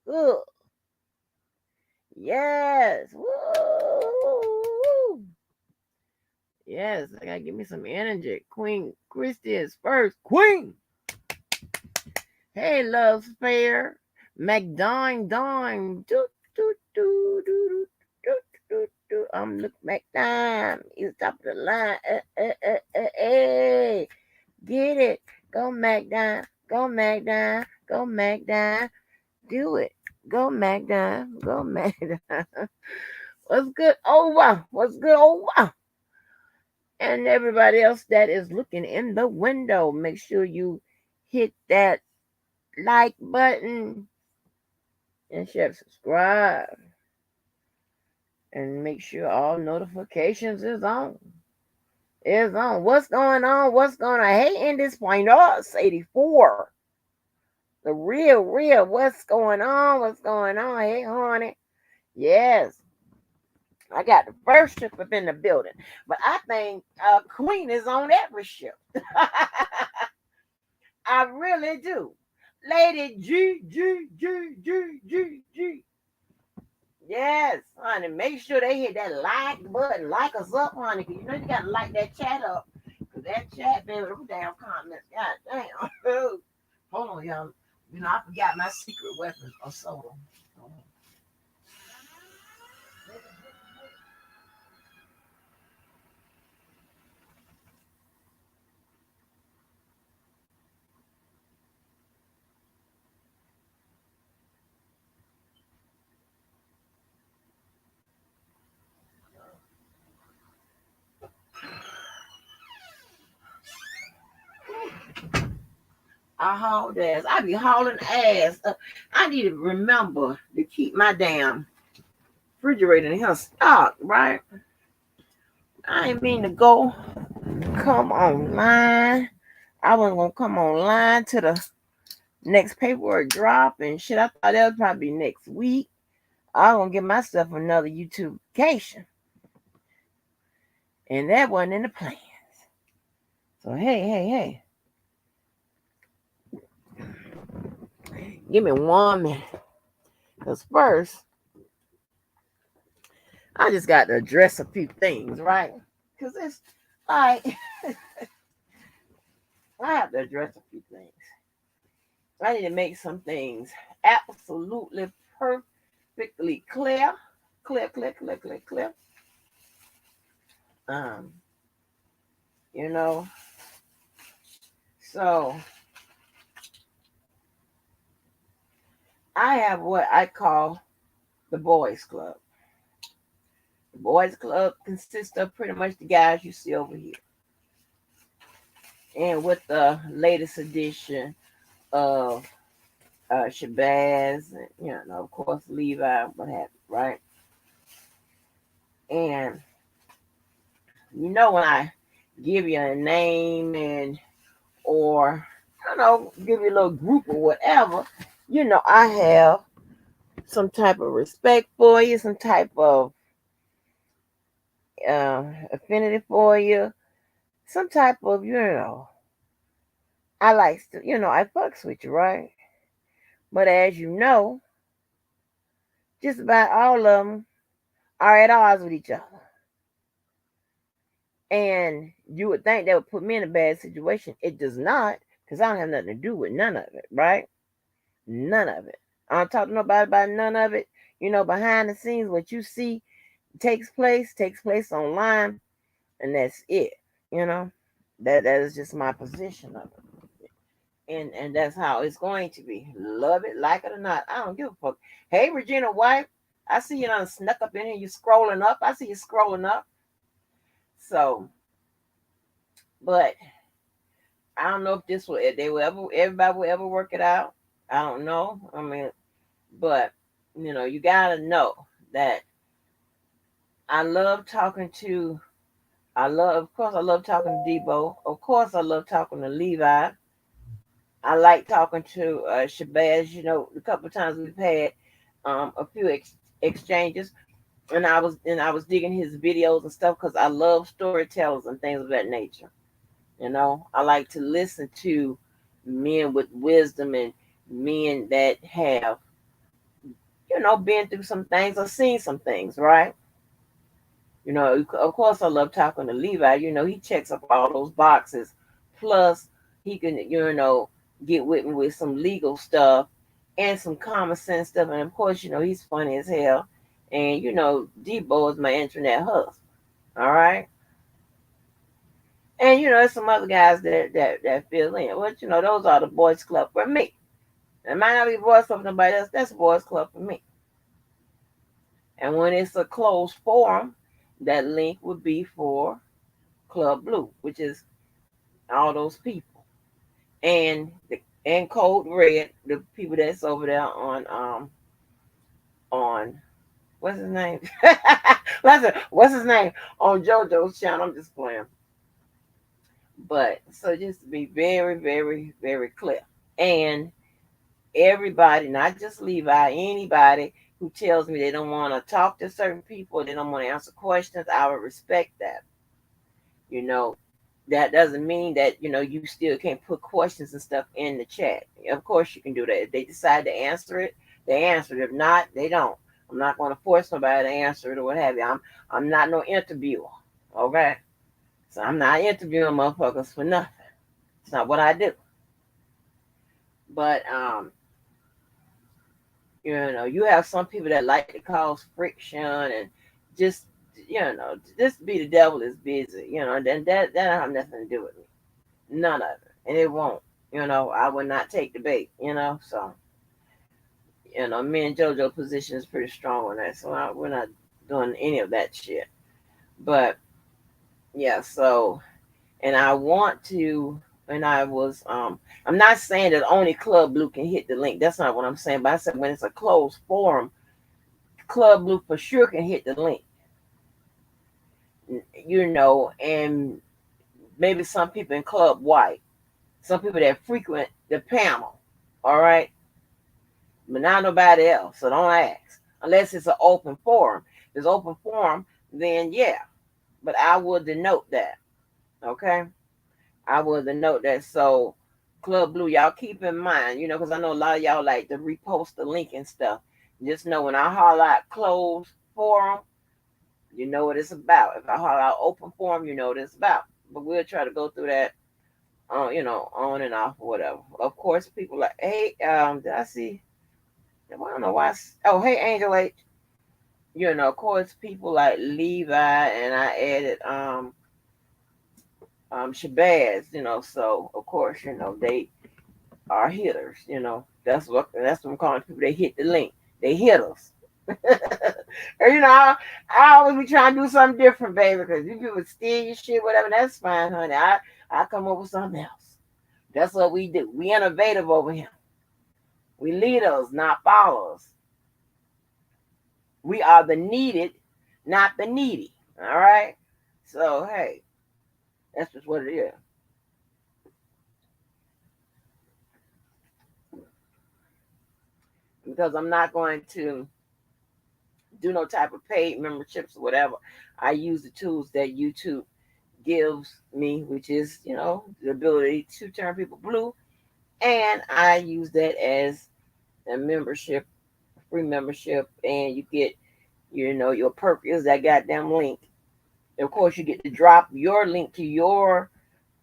good. Yes. Woo. Yes, I gotta give me some energy. Queen Christy is first. Queen. Hey, love spare. McDine dime. Do. I'm Luke McDime. He's top of the line. Hey. Get it. Go McDime. Go McDime. Go McDime. Do it. Go McDime. Go McDime. What's good? Oh wow. What's good? Oh wow. And everybody else that is looking in the window, make sure you hit that like button and share subscribe and make sure all notifications is on. Is on. What's going on? What's going on? Hey, in this point, 84. The real. What's going on? What's going on? Hey, honey. Yes. I got the first ship up in the building. But I think Queen is on every ship. I really do. Lady G. Yes, honey. Make sure they hit that like button. Like us up, honey. Cause you know you gotta like that chat up. Cause that chat, baby, them damn comments. God damn. Hold on, y'all. You know, I forgot my secret weapon or soda. I hauled ass. I be hauling ass. I need to remember to keep my damn refrigerator in here stocked, right? I ain't mean to come online. I wasn't gonna come online to the next paperwork drop and shit. I thought that would probably be next week. I was gonna give myself another YouTube vacation. And that wasn't in the plans. So hey. Give me 1 minute. Because first, I just got to address a few things, right? Because it's like, I have to address a few things. I need to make some things absolutely perfectly clear. Clear. Um, you know, so I have what I call the boys club. The boys club consists of pretty much the guys you see over here. And with the latest edition of Shabazz, and, of course, Levi, what have you, right? And when I give you a name or give you a little group or whatever, I have some type of respect for you, some type of affinity for you, some type of, I like to, I fucks with you, right? But as you know, just about all of them are at odds with each other. And you would think that would put me in a bad situation. It does not, because I don't have nothing to do with none of it, right? None of it. I don't talk to nobody about none of it. Behind the scenes, what you see takes place online, and that's it. You know, that is just my position of it. And that's how it's going to be. Love it, like it or not. I don't give a fuck. Hey, Regina White, I see you done snuck up in here. You scrolling up. I see you scrolling up. So, but I don't know if everybody will ever work it out. I don't know. I mean, but you gotta know that of course, I love talking to Debo. Of course, I love talking to Levi. I like talking to Shabazz. A couple of times we've had a few exchanges, and I was digging his videos and stuff because I love storytellers and things of that nature. I like to listen to men with wisdom and men that have been through some things or seen some things, right? Of course, I love talking to Levi. He checks up all those boxes. Plus, he can, get with me with some legal stuff and some common sense stuff. And of course, he's funny as hell. And, Debo is my internet husband. All right. And, there's some other guys that fill in. But, those are the boys club for me. It might not be boys club for nobody else. That's boys club for me. And when it's a closed forum, that link would be for Club Blue, which is all those people. And Code Red, the people that's over there on what's his name? What's his name? On JoJo's channel. I'm just playing. But so just to be very, very, very clear. And everybody, not just Levi, anybody who tells me they don't want to talk to certain people, they don't want to answer questions, I would respect that. That doesn't mean that, you still can't put questions and stuff in the chat. Of course you can do that. If they decide to answer it, they answer it. If not, they don't. I'm not going to force somebody to answer it or what have you. I'm not no interviewer. Okay? So I'm not interviewing motherfuckers for nothing. It's not what I do. But you have some people that like to cause friction and just just be the devil is busy, then that don't have nothing to do with me. None of it. And it won't. I would not take the bait, so me and JoJo position is pretty strong on that. So we're not doing any of that shit. But yeah, so and I want to and I was I'm not saying that only Club Blue can hit the link. That's not what I'm saying. But I said when it's a closed forum, Club Blue for sure can hit the link. And maybe some people in Club White, some people that frequent the panel, all right? But not nobody else, so don't ask. Unless it's an open forum. If it's open forum, then yeah. But I will denote that, okay? I will denote that. So Club Blue, y'all keep in mind, because I know a lot of y'all like to repost the link and stuff. Just know when I holler out closed forum, you know what it's about. If I holler out open forum, you know what it's about. But we'll try to go through that, on and off or whatever. Of course, people like, hey, did I see? I don't know why. Oh, hey, Angel H. Of course, people like Levi and I added Shabazz. So of course, they are hitters. That's what I'm calling people. They hit the link. They hit us. And, I always be trying to do something different, baby. Because you people steal your shit, whatever. That's fine, honey. I come up with something else. That's what we do. We innovative over here. We leaders, not followers. We are the needed, not the needy. All right? So, hey, that's just what it is. Because I'm not going to do no type of paid memberships or whatever. I use the tools that YouTube gives me, which is, the ability to turn people blue. And I use that as a membership, free membership, and you get, your perk is that goddamn link. And of course, you get to drop your link to your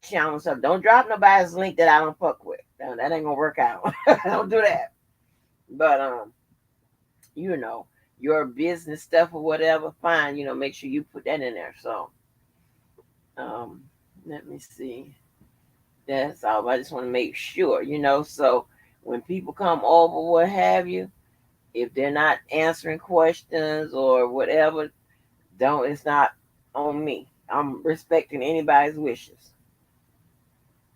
channel stuff. Don't drop nobody's link that I don't fuck with. That ain't gonna work out. Don't do that. But your business stuff or whatever, fine. Make sure you put that in there. So, let me see. That's all. I just want to make sure, So when people come over, what have you, if they're not answering questions or whatever, it's not on me. I'm respecting anybody's wishes.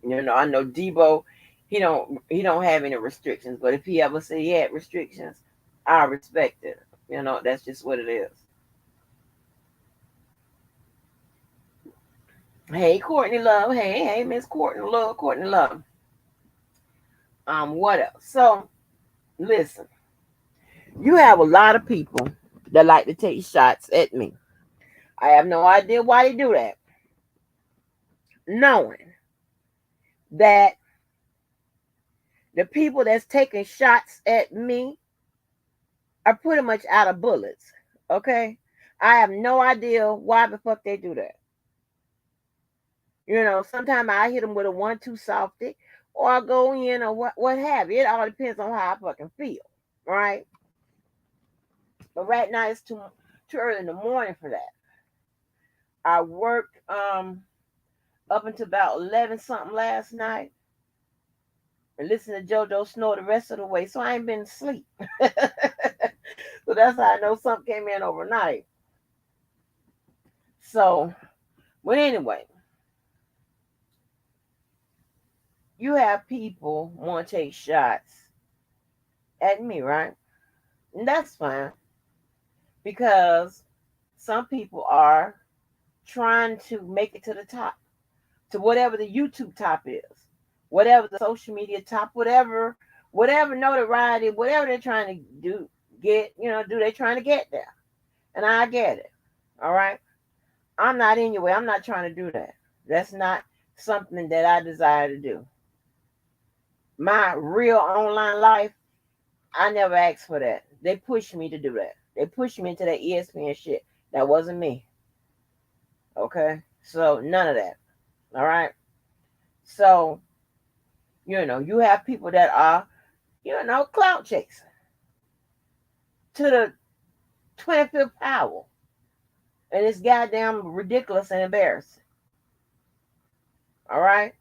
I know Debo, he don't have any restrictions, but if he ever say he had restrictions, I respect it. That's just what it is. Hey, Courtney Love. Hey, Miss Courtney Love. What else? So, listen. You have a lot of people that like to take shots at me. I have no idea why they do that. Knowing that the people that's taking shots at me are pretty much out of bullets. Okay? I have no idea why the fuck they do that. Sometimes I hit them with a 1-2 softy, or I go in, or what have you. It all depends on how I fucking feel, right? But right now it's too early in the morning for that. I worked up until about 11 something last night, and listened to JoJo snore the rest of the way, so I ain't been asleep. So that's how I know something came in overnight. So, but anyway, you have people want to take shots at me, right? And that's fine, because some people are trying to make it to the top, to whatever the YouTube top is, whatever the social media top, whatever notoriety, whatever they're trying to they're trying to get there. And I get it. All right. I'm not in your way. I'm not trying to do that. That's not something that I desire to do. My real online life, I never asked for that. They pushed me to do that. They pushed me into that ESPN shit. That wasn't me. Okay? So none of that. All right? So, you have people that are, clout chasing to the 25th hour. And it's goddamn ridiculous and embarrassing. All right?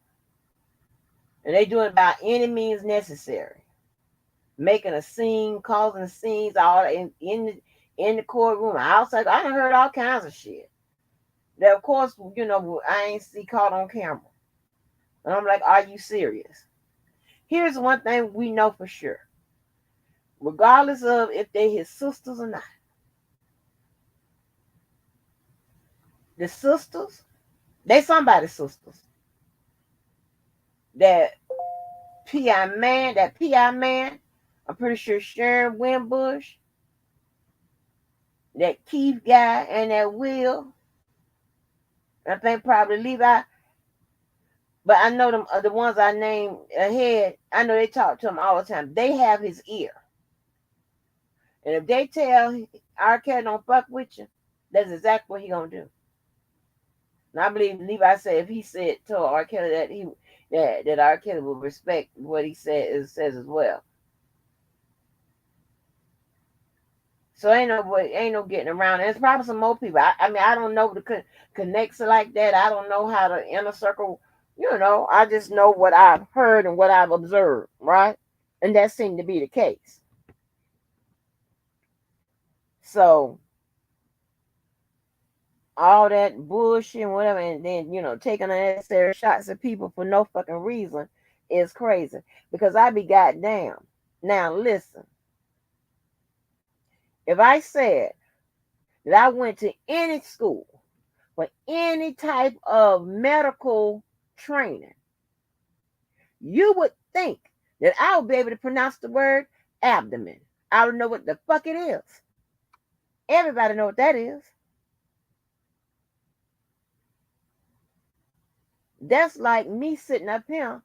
And they do it by any means necessary. Making a scene, causing scenes all in the courtroom, outside. I done heard all kinds of shit. That, of course, I ain't see caught on camera. And I'm like, are you serious? Here's one thing we know for sure. Regardless of if they his sisters or not. The sisters, they somebody's sisters. That PI man, I'm pretty sure Sharon Winbush, that Keith guy, and that Will, I think probably Levi. But I know them the ones I named ahead. I know they talk to him all the time. They have his ear, and if they tell R. Kelly don't fuck with you, that's exactly what he gonna do. And I believe Levi said if he told R. Kelly that R. Kelly will respect what he says as well. So ain't no getting around. There's probably some more people. I mean, I don't know the connects like that. I don't know how the inner circle. I just know what I've heard and what I've observed, right? And that seemed to be the case. So all that bullshit and whatever, and then taking unnecessary shots at people for no fucking reason is crazy. Because I be goddamn. Now listen. If I said that I went to any school for any type of medical training, you would think that I would be able to pronounce the word abdomen. I would know what the fuck it is. Everybody know what that is. That's like me sitting up here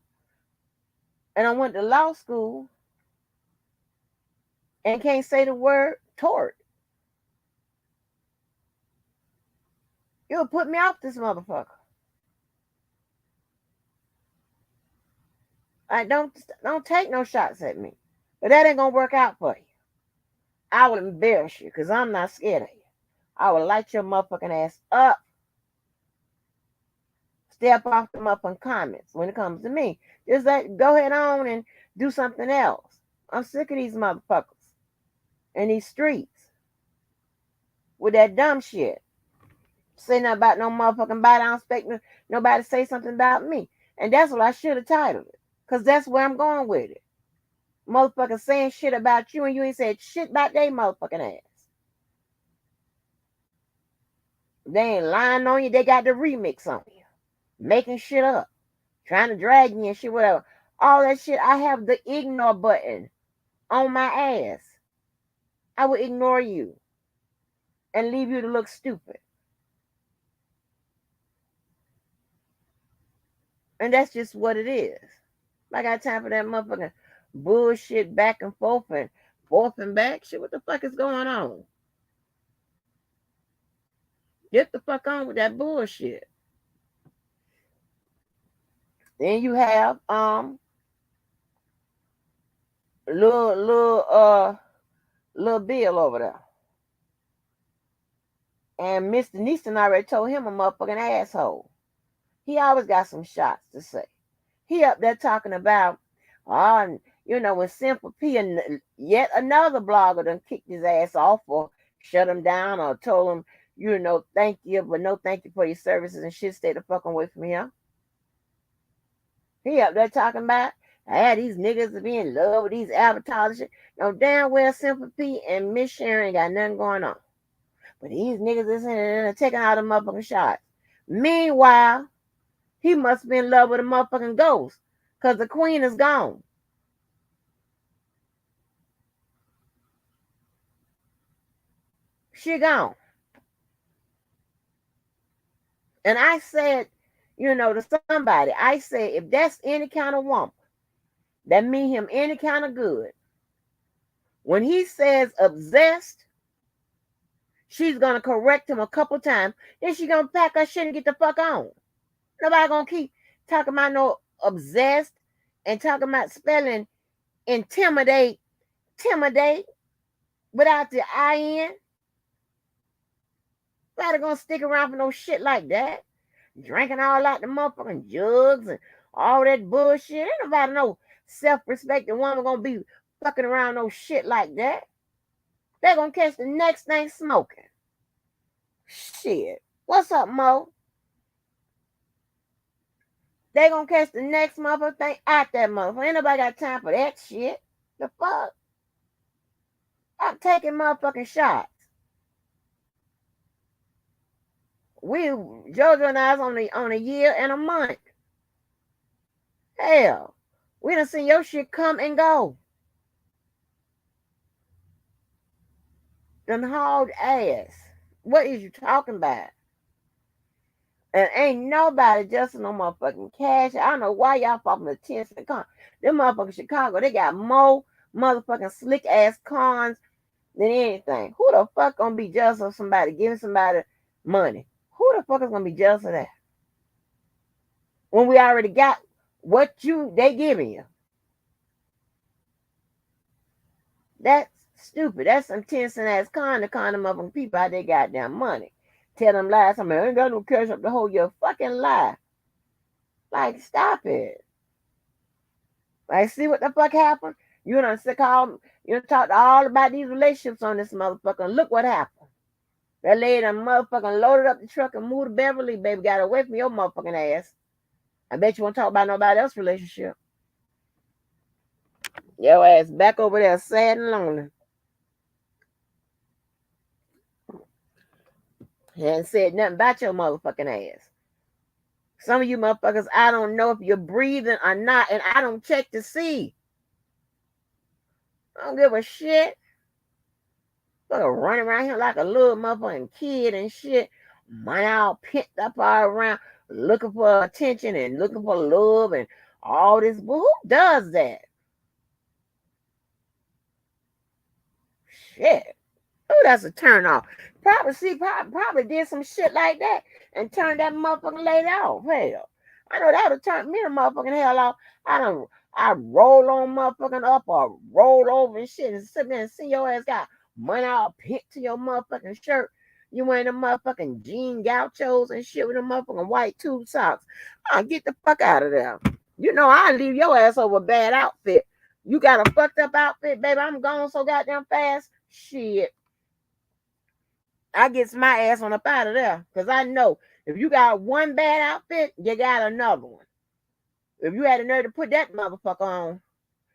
and I went to law school and can't say the word tort. You'll put me off this motherfucker. I don't take no shots at me. But that ain't gonna work out for you. I will embarrass you because I'm not scared of you. I will light your motherfucking ass up. Step off the motherfucking comments when it comes to me. Just go ahead on and do something else. I'm sick of these motherfuckers in these streets with that dumb shit. Say nothing about no motherfucking body. I don't expect nobody to say something about me. And that's what I should have titled it. Because that's where I'm going with it. Motherfuckers saying shit about you and you ain't said shit about their motherfucking ass. They ain't lying on you. They got the remix on you. Making shit up. Trying to drag me and shit, whatever. All that shit. I have the ignore button on my ass. I will ignore you and leave you to look stupid. And that's just what it is. I got time for that motherfucking bullshit back and forth and forth and back. Shit, what the fuck is going on? Get the fuck on with that bullshit. Then you have little Bill over there. And Mr. Neeston already told him a motherfucking asshole. He always got some shots to say. He up there talking about, when Simple P and yet another blogger done kicked his ass off or shut him down or told him, thank you, but no thank you for your services and shit, stay the fuck away from here. He up there talking about, these niggas be in love with these avatars and shit. No, damn well Simple P and Miss Sharon ain't got nothing going on. But these niggas is in there taking all the motherfucking shots. Meanwhile, he must be in love with a motherfucking ghost because the queen is gone. She gone. And I said, to somebody, I said, if that's any kind of woman, that mean him any kind of good. When he says obsessed, she's going to correct him a couple times. Then she's going to pack her shit and get the fuck on. Nobody going to keep talking about no obsessed and talking about spelling intimidate without the I-N. Nobody going to stick around for no shit like that. Drinking all out the motherfucking jugs and all that bullshit. Ain't nobody no self-respecting woman going to be fucking around no shit like that. They're going to catch the next thing smoking. Shit. What's up, Mo? They gonna catch the next motherfucker thing out that motherfucker. Ain't nobody got time for that shit. The fuck? I'm taking motherfucking shots. Jojo and I on a year and a month. Hell, we done seen your shit come and go. Done hauled ass. What is you talking about? And ain't nobody just no motherfucking cash. I don't know why y'all fucking the tents and cons. Them motherfucking Chicago, they got more motherfucking slick ass cons than anything. Who the fuck gonna be jealous of somebody giving somebody money? Who the fuck is gonna be jealous of that? When we already got what they giving you. That's stupid. That's some 10-cent ass con to con them motherfucking people out they goddamn money. Tell them lies. I ain't got no cash up to hold your fucking lie. Like, stop it. Like, see what the fuck happened? You done talked all about these relationships on this motherfucker. And look what happened. That lady done motherfucking loaded up the truck and moved to Beverly, baby. Got away from your motherfucking ass. I bet you won't talk about nobody else's relationship. Your ass back over there sad and lonely. Hadn't said nothing about your motherfucking ass. Some of you motherfuckers, I don't know if you're breathing or not, and I don't check to see. I don't give a shit. Fucker running around here like a little motherfucking kid and shit. Money all pent up all around, looking for attention and looking for love and all this. But who does that? Shit. Oh, that's a turn off. Probably did some shit like that and turned that motherfucking lady off. Hell, I know that would have turned me the motherfucking hell off. I roll on motherfucking up or roll over and shit and sit there and see your ass got money all picked to your motherfucking shirt. You wearing them motherfucking jean gauchos and shit with them motherfucking white tube socks. Get the fuck out of there. You know I leave your ass over a bad outfit. You got a fucked up outfit, baby. I'm gone so goddamn fast. Shit. I gets my ass on up out of there. Because I know if you got one bad outfit, you got another one. If you had the nerve to put that motherfucker on,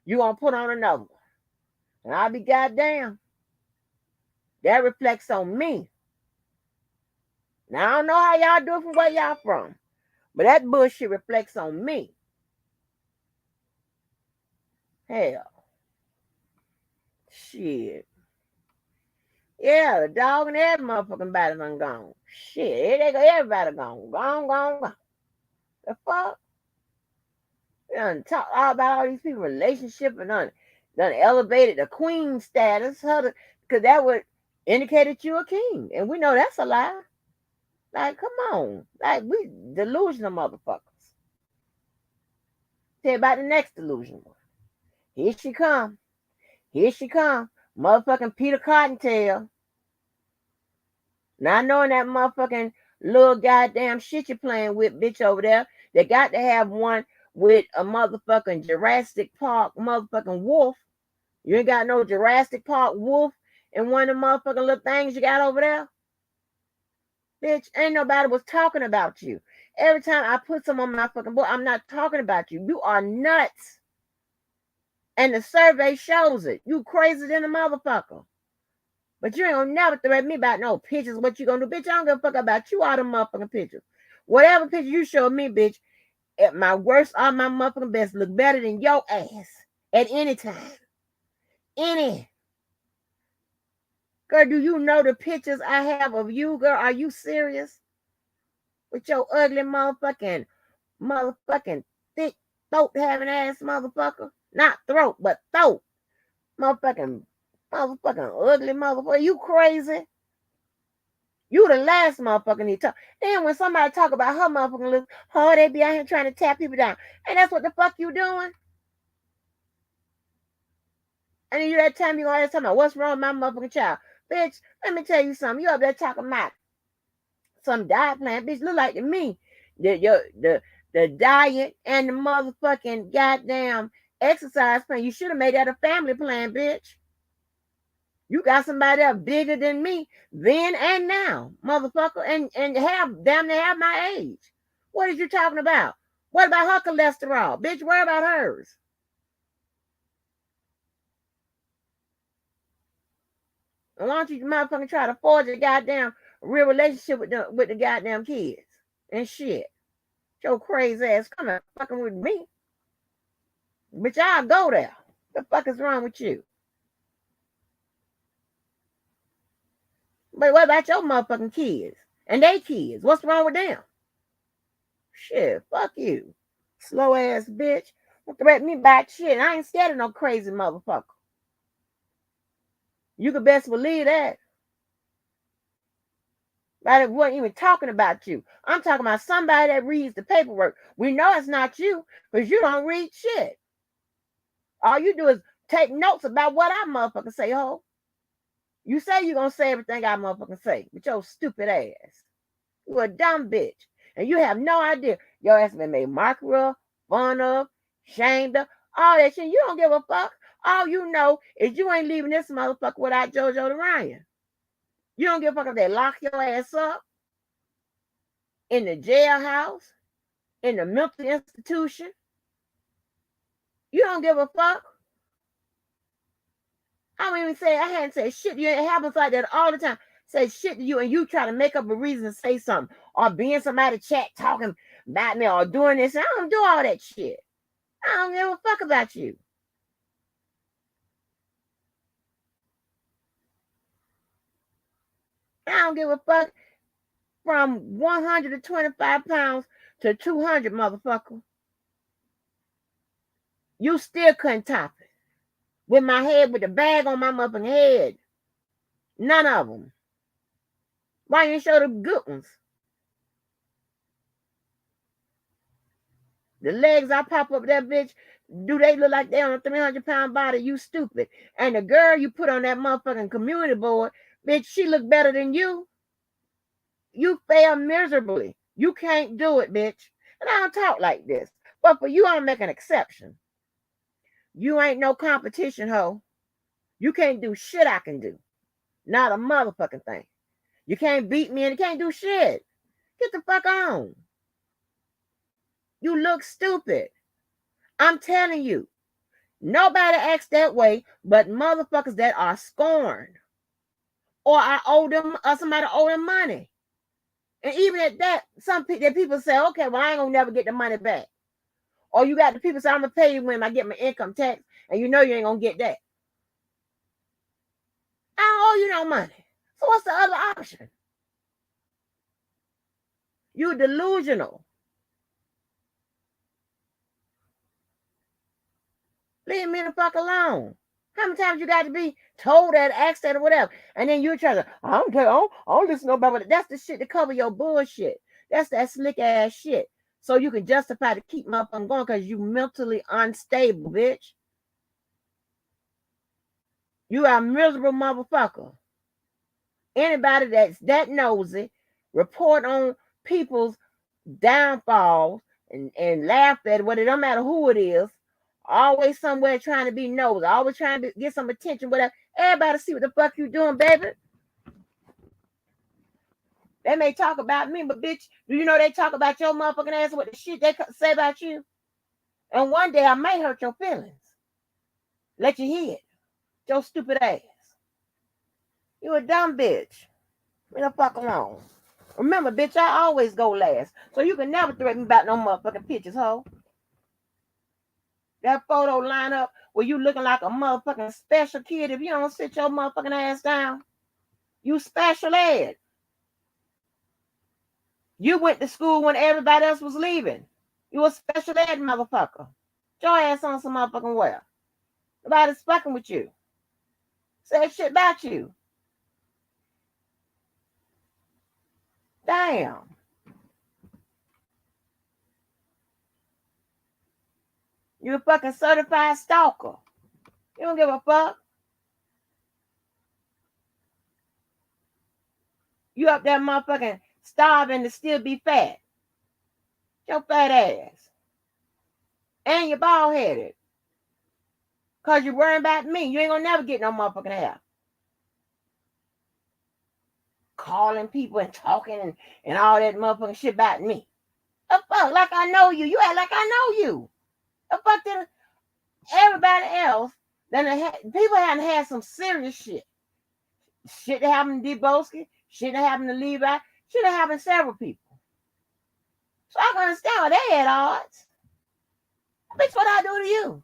you going to put on another one. And I'll be goddamn. That reflects on me. Now, I don't know how y'all do it from where y'all from. But that bullshit reflects on me. Hell. Shit. Yeah, the dog and every motherfucking body done gone. Shit, everybody gone. Gone. The fuck? You done talk all about all these people relationship and none. Done elevated the queen status, because that would indicate that you're a king. And we know that's a lie. Like, come on. Like, we delusional motherfuckers. Tell you about the next delusional one. Here she come. Here she come. Motherfucking Peter Cottontail. Not knowing that motherfucking little goddamn shit you're playing with, bitch, over there. They got to have one with a motherfucking Jurassic Park motherfucking wolf. You ain't got no Jurassic Park wolf in one of the motherfucking little things you got over there? Bitch, ain't nobody was talking about you. Every time I put some on my fucking book, I'm not talking about you. You are nuts. And the survey shows it. You crazy than a motherfucker. But you ain't gonna never threaten me about no pictures. What you gonna do? Bitch, I don't give a fuck about you, all them motherfucking pictures. Whatever picture you show me, bitch, at my worst or my motherfucking best, look better than your ass at any time. Any. Girl, do you know the pictures I have of you, girl? Are you serious? With your ugly motherfucking thick throat having ass motherfucker. Not throat, but throat. Motherfucking ugly motherfucker. You crazy? You the last motherfucker need to talk. Then when somebody talk about her motherfucking looks, oh, they be out here trying to tap people down. And that's what the fuck you doing? And then you that time you gonna talking about what's wrong with my motherfucking child. Bitch, let me tell you something. You up there talking about some diet plan. Bitch, look like to me. The diet and the motherfucking goddamn exercise plan. You should have made that a family plan, bitch. You got somebody else bigger than me then and now, motherfucker, and have damn near half my age. What are you talking about? What about her cholesterol? Bitch, worry about hers. And why don't you motherfucking try to forge a goddamn real relationship with the goddamn kids and shit? Your crazy ass coming fucking with me. Bitch, I'll go there. The fuck is wrong with you? But what about your motherfucking kids? And they kids? What's wrong with them? Shit, fuck you. Slow ass bitch. Don't threaten me about shit. I ain't scared of no crazy motherfucker. You could best believe that. But it wasn't even talking about you. I'm talking about somebody that reads the paperwork. We know it's not you because you don't read shit. All you do is take notes about what I motherfucking say, ho. You say you're going to say everything I motherfucking say with your stupid ass. You a dumb bitch. And you have no idea. Your ass been made mockery of, fun of, shamed of, all that shit. You don't give a fuck. All you know is you ain't leaving this motherfucker without JoJo the Ryan. You don't give a fuck if they lock your ass up in the jailhouse, in the mental institution. You don't give a fuck. I don't even say, I hadn't said shit to you. It happens like that all the time. Say shit to you and you try to make up a reason to say something or be in somebody's chat talking about me or doing this. I don't do all that shit. I don't give a fuck about you. I don't give a fuck from 125 pounds to 200, motherfucker. You still couldn't top it. With my head, with the bag on my motherfucking head. None of them. Why you show the good ones? The legs I pop up that bitch, do they look like they on a 300-pound body? You stupid. And the girl you put on that motherfucking community board, bitch, she look better than you. You fail miserably. You can't do it, bitch. And I don't talk like this. But for you, I'll make an exception. You ain't no competition, ho. You can't do shit I can do. Not a motherfucking thing. You can't beat me and you can't do shit. Get the fuck on. You look stupid. I'm telling you. Nobody acts that way but motherfuckers that are scorned. Or I owe them, or somebody owe them money. And even at that, some people say, okay, well, I ain't gonna never get the money back. Or you got the people say, I'm gonna pay you when I get my income tax, and you know you ain't gonna get that. I don't owe you no money. So what's the other option? You're delusional. Leave me the fuck alone. How many times you got to be told that, asked that, or whatever? And then you try to, I don't listen to nobody. That's the shit to cover your bullshit. That's that slick ass shit. So you can justify to keep motherfucking going because you mentally unstable, bitch. You are a miserable motherfucker. Anybody that's that nosy, report on people's downfalls and laugh at it, but it don't matter who it is. Always somewhere trying to be nosy, always trying to get some attention, whatever. Everybody see what the fuck you doing, baby. They may talk about me, but bitch, do you know they talk about your motherfucking ass, what the shit they say about you? And one day I may hurt your feelings. Let you hear it. Your stupid ass. You a dumb bitch. Leave the fuck alone. Remember, bitch, I always go last. So you can never threaten me about no motherfucking pictures, ho. That photo line up where you looking like a motherfucking special kid. If you don't sit your motherfucking ass down, you special ed. You went to school when everybody else was leaving. You a special ed motherfucker. Get your ass on some motherfucking well. Nobody's fucking with you. Say shit about you. Damn. You a fucking certified stalker. You don't give a fuck. You up there motherfucking starving to still be fat. Your fat ass. And you're bald headed. Cause you're worrying about me. You ain't gonna never get no motherfucking hair. Calling people and talking and all that motherfucking shit about me. The fuck? Like I know you. You act like I know you. The fuck did everybody else, people hadn't had some serious shit. Shit that happened to Deboski, shit that happened to Levi, shit that happened to several people. So I can understand why they had odds. Bitch, what I do to you?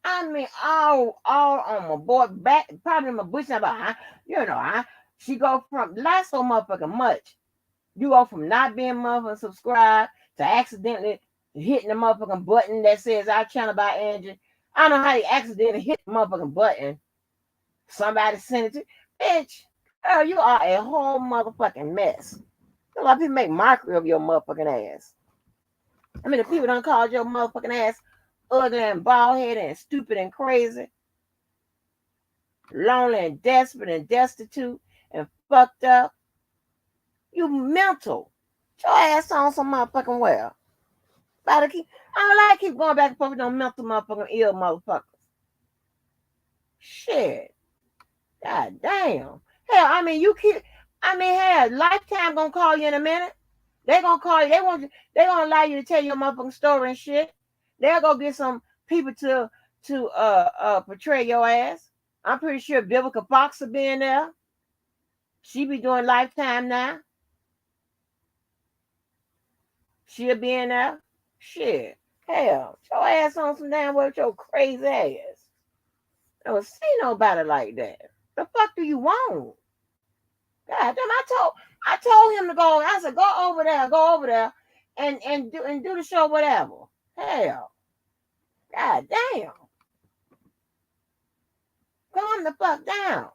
I mean, all on my boy back, probably my bush about, she go from not so motherfucking much. You go from not being motherfucking subscribed to accidentally hitting the motherfucking button that says our channel by Angie. I don't know how you accidentally hit the motherfucking button. Somebody sent it to you. Bitch, girl, you are a whole motherfucking mess. A lot of people make mockery of your motherfucking ass. I mean, the people don't call your motherfucking ass ugly and bald-headed and stupid and crazy, lonely and desperate and destitute and fucked up. You mental. Get your ass on some motherfucking well. I don't like keep going back and forth with no mental motherfucking ill motherfuckers. Shit. God damn. Hell, hell, Lifetime gonna call you in a minute. They gonna call you. They gonna allow you to tell your motherfucking story and shit. They'll go get some people to portray your ass. I'm pretty sure Vivica Fox will be in there. She be doing Lifetime now. She'll be in there. Shit. Hell, your ass on some damn with your crazy ass. I don't see nobody like that. The fuck do you want? God damn, I told him to go. I said, go over there, and do the show, whatever. Hell. God damn. Calm the fuck down.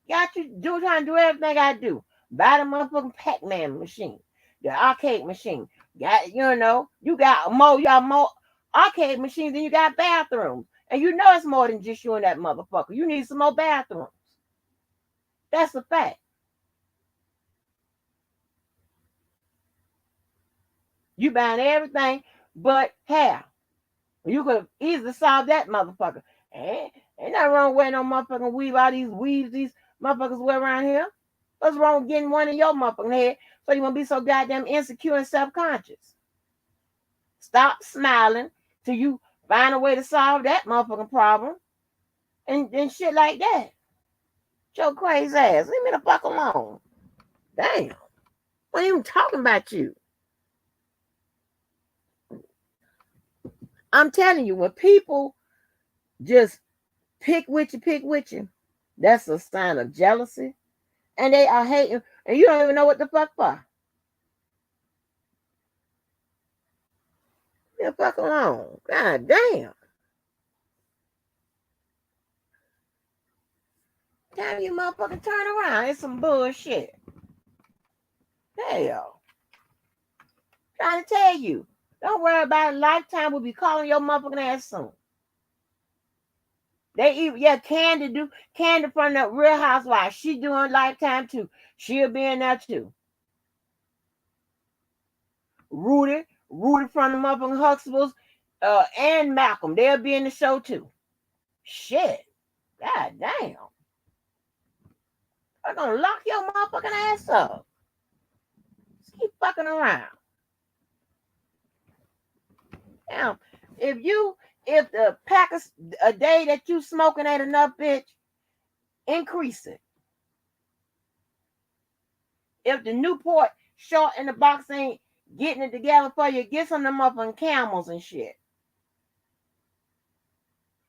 Got you trying to do everything I do. Buy the motherfucking Pac-Man machine. The arcade machine. You got more arcade machines than you got bathrooms. And you know it's more than just you and that motherfucker. You need some more bathrooms. That's a fact. You buying everything but hair. You could easily solve that motherfucker. Ain't nothing wrong with wearing no motherfucking weave. All these weaves these motherfuckers wear around here. What's wrong with getting one in your motherfucking head so you won't be so goddamn insecure and self-conscious? Stop smiling till you find a way to solve that motherfucking problem and shit like that. Your crazy ass. Leave me the fuck alone. Damn. What even talking about you? I'm telling you, when people just pick with you, that's a sign of jealousy. And they are hating, and you don't even know what the fuck for. Leave the fuck alone. God damn. Time you motherfucking turn around. It's some bullshit. Hell. Trying to tell you. Don't worry about it. Lifetime will be calling your motherfucking ass soon. They even, yeah, Candy from the Real Housewives. She doing Lifetime too. She'll be in there too. Rudy from the motherfucking Huxtables, and Malcolm, they'll be in the show too. Shit. God damn. I'm gonna lock your motherfucking ass up. Just keep fucking around. Damn. If the pack of a day that you smoking ain't enough, bitch, increase it. If the Newport short in the box ain't getting it together for you, get some of them motherfucking Camels and shit.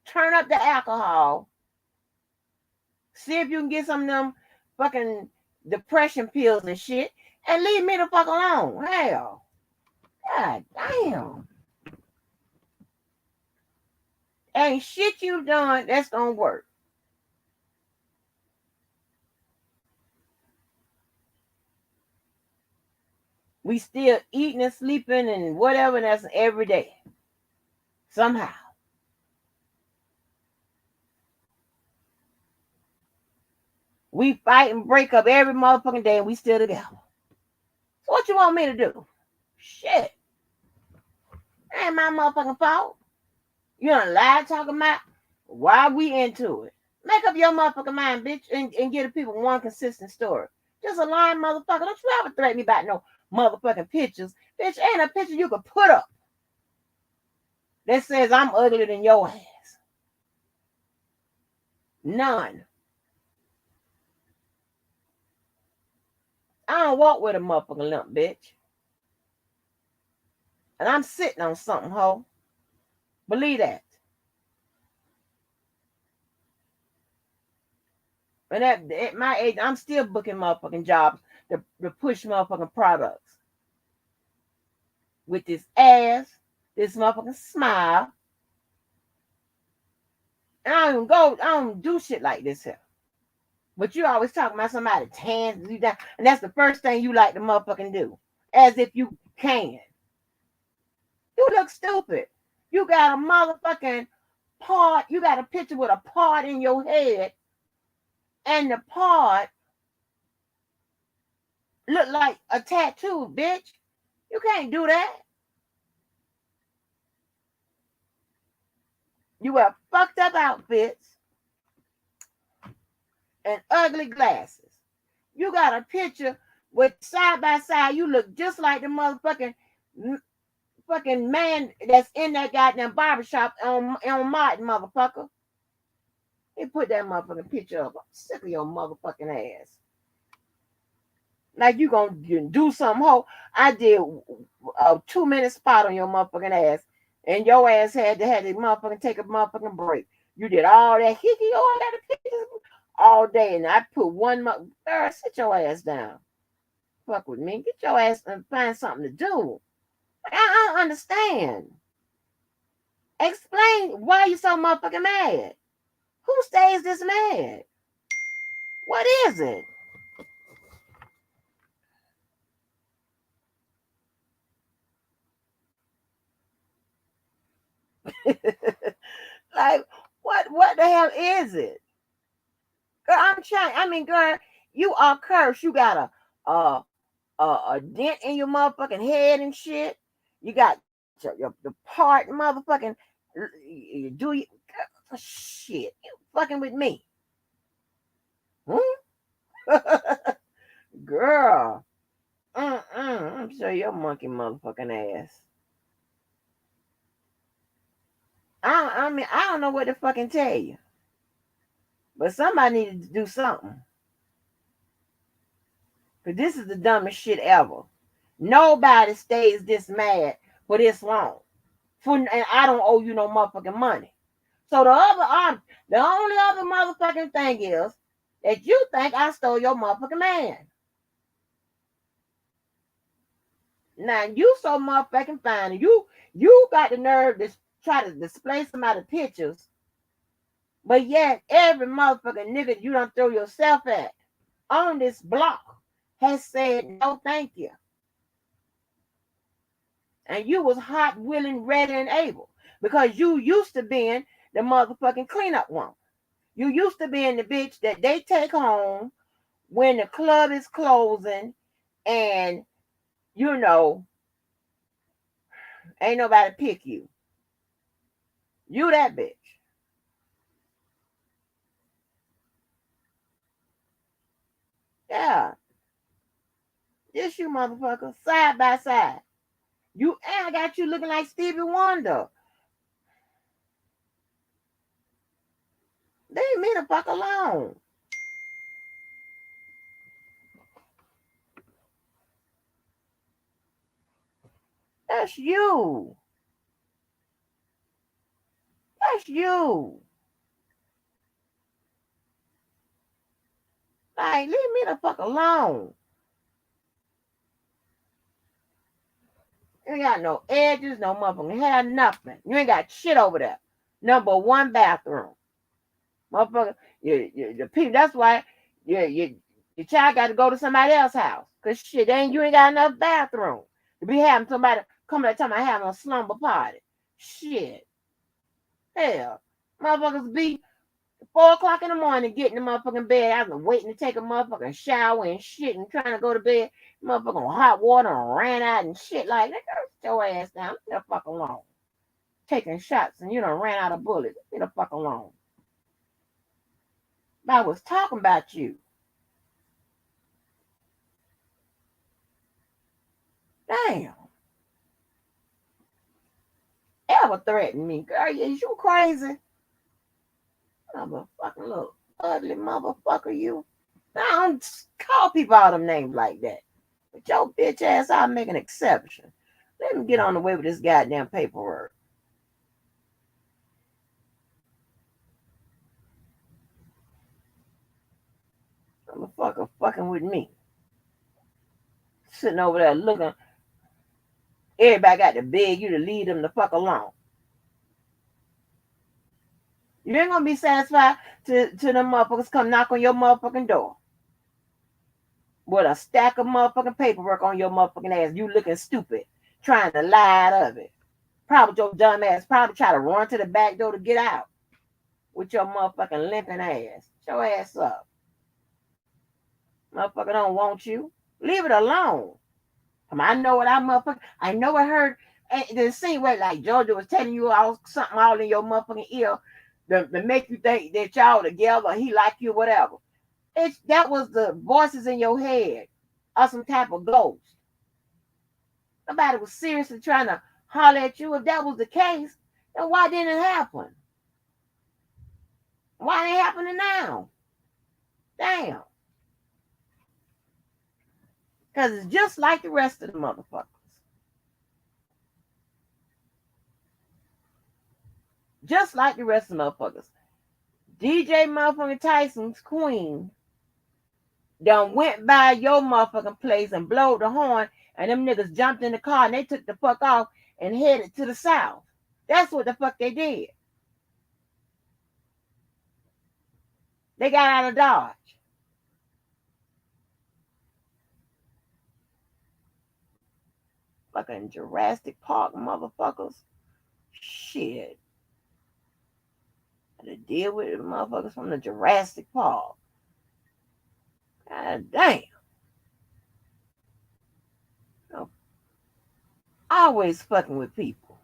Turn up the alcohol. See if you can get some of them fucking depression pills and shit, and leave me the fuck alone. Hell. God damn. Ain't shit you done that's gonna work. We still eating and sleeping and whatever, that's every day. Somehow. We fight and break up every motherfucking day and we still together. So what you want me to do? Shit. Ain't my motherfucking fault. You done lie talking about why we into it. Make up your motherfucking mind, bitch, and give the people one consistent story. Just a lying motherfucker. Don't you ever threaten me about no motherfucking pictures. Bitch, ain't a picture you could put up that says I'm uglier than your ass. None. I don't walk with a motherfucking limp, bitch. And I'm sitting on something, ho. Believe that. And at my age, I'm still booking motherfucking jobs to push motherfucking products. With this ass, this motherfucking smile. And I don't do shit like this here. But you always talking about somebody tan you down, and that's the first thing you like to motherfucking do. As if you can. You look stupid. You got a motherfucking part, you got a picture with a part in your head, and the part look like a tattoo, bitch. You can't do that. You wear fucked up outfits and ugly glasses. You got a picture with side by side. You look just like the motherfucking fucking man that's in that goddamn barbershop on Martin, motherfucker. He put that motherfucking picture up. I'm sick of your motherfucking ass. Like you gonna do something, ho. I did a 2-minute spot on your motherfucking ass, and your ass had to motherfucking take a motherfucking break. You did all that hickey, all that pictures all day, and I put one girl, sit your ass down. Fuck with me. Get your ass and find something to do. I don't understand. Explain why you so motherfucking mad. Who stays this mad? What is it? Like, what the hell is it? Girl, I'm trying. I mean, girl, you are cursed. You got a dent in your motherfucking head and shit. You got the part motherfucking do you shit. You fucking with me. Girl. I'm sure your monkey motherfucking ass. I mean, I don't know what to fucking tell you. But somebody needed to do something. Because this is the dumbest shit ever. Nobody stays this mad for this long. And I don't owe you no motherfucking money. So the only other motherfucking thing is that you think I stole your motherfucking man. Now you so motherfucking fine. You got the nerve to try to display some of the pictures, but yet every motherfucking nigga you don't throw yourself at on this block has said no thank you. And you was hot, willing, ready, and able. Because you used to being the motherfucking cleanup woman. You used to being the bitch that they take home when the club is closing and, you know, ain't nobody pick you. You that bitch. Yeah. This you motherfucker. Side by side. You and I got you looking like Stevie Wonder. Leave me the fuck alone. That's you. That's you. Like, leave me the fuck alone. You ain't got no edges, no motherfucking hair, nothing. You ain't got shit over there. Number one bathroom. Motherfucker, the people, that's why your child got to go to somebody else's house. Because shit, you ain't got enough bathroom to be having somebody come at time I having a slumber party. Shit. Hell. Motherfuckers be 4 o'clock in the morning getting the motherfucking bed. I've been waiting to take a motherfucking shower and shit and trying to go to bed. Motherfucking hot water and ran out and shit like that. Get your ass down. Leave the fuck alone. Taking shots and you done ran out of bullets. Leave the fuck alone. I was talking about you. Damn. Ever threaten me, girl? Is you crazy? I'm a fucking little ugly motherfucker, you. I don't call people all them names like that. But your bitch ass, I'll make an exception. Let me get on the way with this goddamn paperwork. Motherfucker fucking with me. Sitting over there looking. Everybody got to beg you to leave them the fuck alone. You ain't gonna be satisfied to them motherfuckers come knock on your motherfucking door with a stack of motherfucking paperwork on your motherfucking ass. You looking stupid, trying to lie out of it. Probably your dumb ass probably try to run to the back door to get out with your motherfucking limping ass. Shut your ass up. Motherfucker don't want you. Leave it alone. I know what I know I heard. And the same way like Georgia was telling you something all in your motherfucking ear to make you think that y'all together, he like you, whatever. That was the voices in your head or some type of ghost. Nobody was seriously trying to holler at you. If that was the case, then why didn't it happen? Why ain't it happening now? Damn. Because it's just like the rest of the motherfuckers. Just like the rest of the motherfuckers. DJ motherfucking Tyson's queen done went by your motherfucking place and blowed the horn, and them niggas jumped in the car and they took the fuck off and headed to the south. That's what the fuck they did. They got out of Dodge. Fucking Jurassic Park motherfuckers. Shit. To deal with the motherfuckers from the Jurassic Park. God damn. Always fucking with people.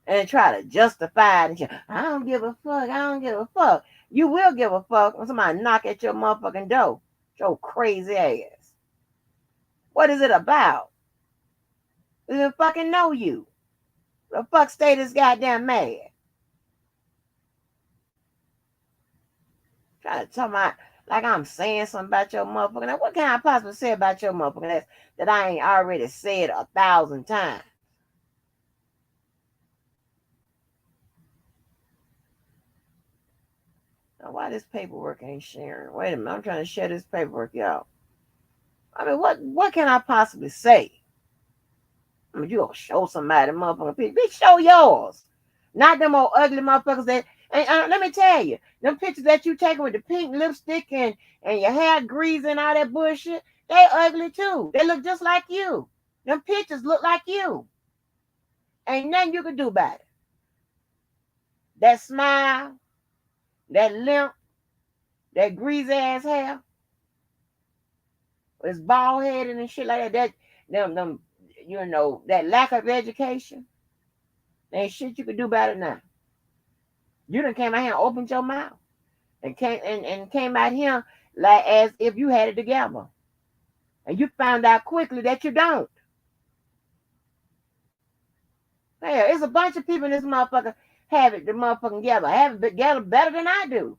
And try to justify it. I don't give a fuck. I don't give a fuck. You will give a fuck when somebody knock at your motherfucking door. Your crazy ass. What is it about? Does it fucking know you? The fuck stay this goddamn mad? Try to tell my like I'm saying something about your motherfucking ass. What can I possibly say about your motherfucking ass that I ain't already said 1,000 times? Now, why this paperwork ain't sharing? Wait a minute, I'm trying to share this paperwork, y'all. I mean, what can I possibly say? I mean, you gonna show somebody motherfucking picture. Bitch, show yours. Not them old ugly motherfuckers that, and let me tell you, them pictures that you taking with the pink lipstick and your hair greasy and all that bullshit, they ugly too. They look just like you. Them pictures look like you. Ain't nothing you can do about it. That smile, that limp, that greasy ass hair, it's bald headed and shit like that. Them, that lack of education. There ain't shit you can do about it now. You done came out here and opened your mouth and came out here like as if you had it together. And you found out quickly that you don't. Hell, it's a bunch of people in this motherfucker have it the motherfucking together. Have it together better than I do.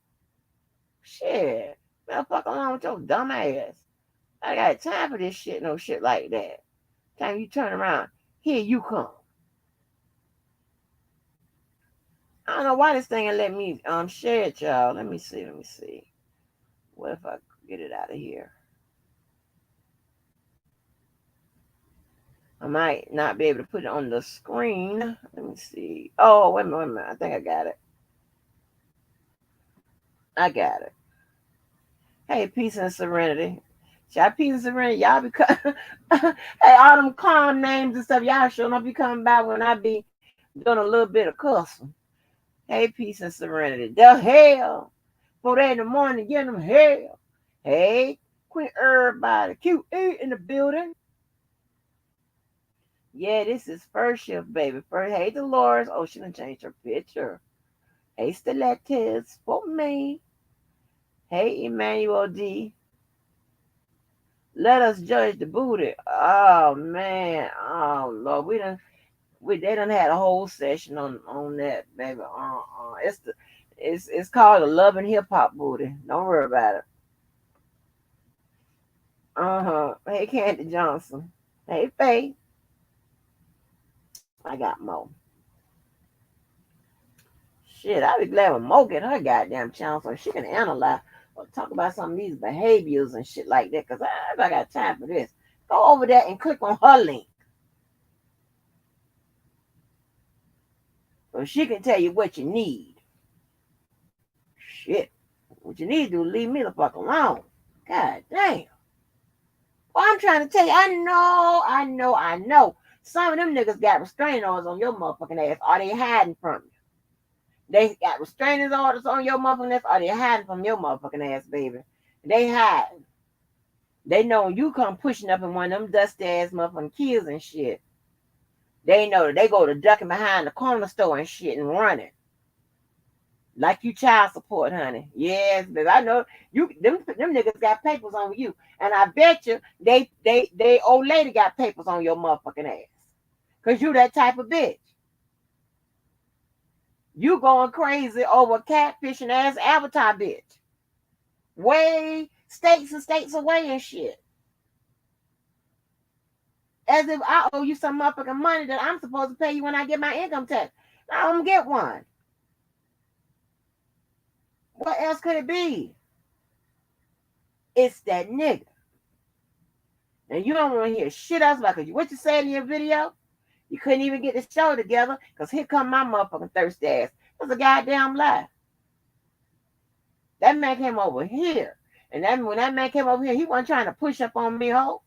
Shit. Motherfucker along with your dumb ass. I got time for this shit, no shit like that. Time you turn around, here you come. I don't know why this thing ain't let me share it, y'all. Let me see. What if I get it out of here? I might not be able to put it on the screen. Let me see. Oh, wait a minute. I think I got it. Hey, peace and serenity. Y'all peace and serenity. Y'all be hey, all them calm names and stuff. Y'all sure not be coming back when I be doing a little bit of cussing. Hey, peace and serenity. The hell. 4 days in the morning, getting them hell. Hey, Queen everybody. QE in the building. Yeah, this is first shift, baby. Hey, Dolores. Oh, she done changed her picture. Hey, Stilettos for me. Hey, Emmanuel D. Let us judge the booty. Oh man. Oh Lord. They done had a whole session on that, baby. It's called the Love and Hip Hop booty. Don't worry about it. Hey, Candy Johnson. Hey, Faye. I got Mo. Shit, I'd be glad when Mo get her goddamn channel so she can analyze or talk about some of these behaviors and shit like that. Because I got time for this. Go over there and click on her link. So she can tell you what you need. Shit. What you need to do is leave me the fuck alone. God damn. Well, I'm trying to tell you, I know. Some of them niggas got restraining orders on your motherfucking ass. Are they hiding from you? They got restraining orders on your motherfucking ass. Are they hiding from your motherfucking ass, baby? They hiding. They know you come pushing up in one of them dusty ass motherfucking kids and shit. They know that they go to ducking behind the corner store and shit and running. Like you child support, honey. Yes, baby. I know you them niggas got papers on you. And I bet you they old lady got papers on your motherfucking ass. Cause you that type of bitch. You going crazy over catfishing ass avatar bitch. Way states and states away and shit. As if I owe you some motherfucking money that I'm supposed to pay you when I get my income tax. I don't get one. What else could it be? It's that nigga. And you don't want to hear shit else about it. What you said in your video? You couldn't even get the show together because here come my motherfucking thirsty ass. That's a goddamn lie. That man came over here. And when that man came over here, he wasn't trying to push up on me, ho.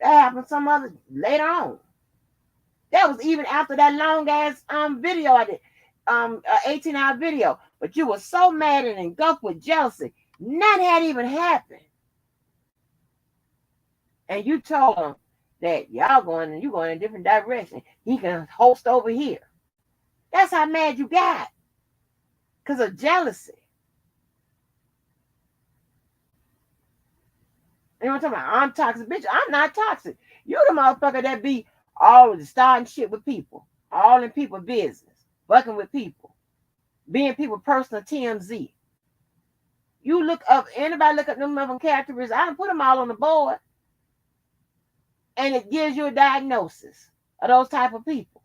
That happened some other later on. That was even after that long ass video I did. 18-hour video. But you were so mad and engulfed with jealousy. None had even happened. And you told him that you going in a different direction. He can host over here. That's how mad you got. Because of jealousy. You know what I'm talking about? I'm toxic, bitch. I'm not toxic. You the motherfucker that be always starting shit with people. All in people business. Fucking with people. Being people personal TMZ. You look up, anybody look up them motherfucking characteristics. I done put them all on the board. And it gives you a diagnosis of those type of people.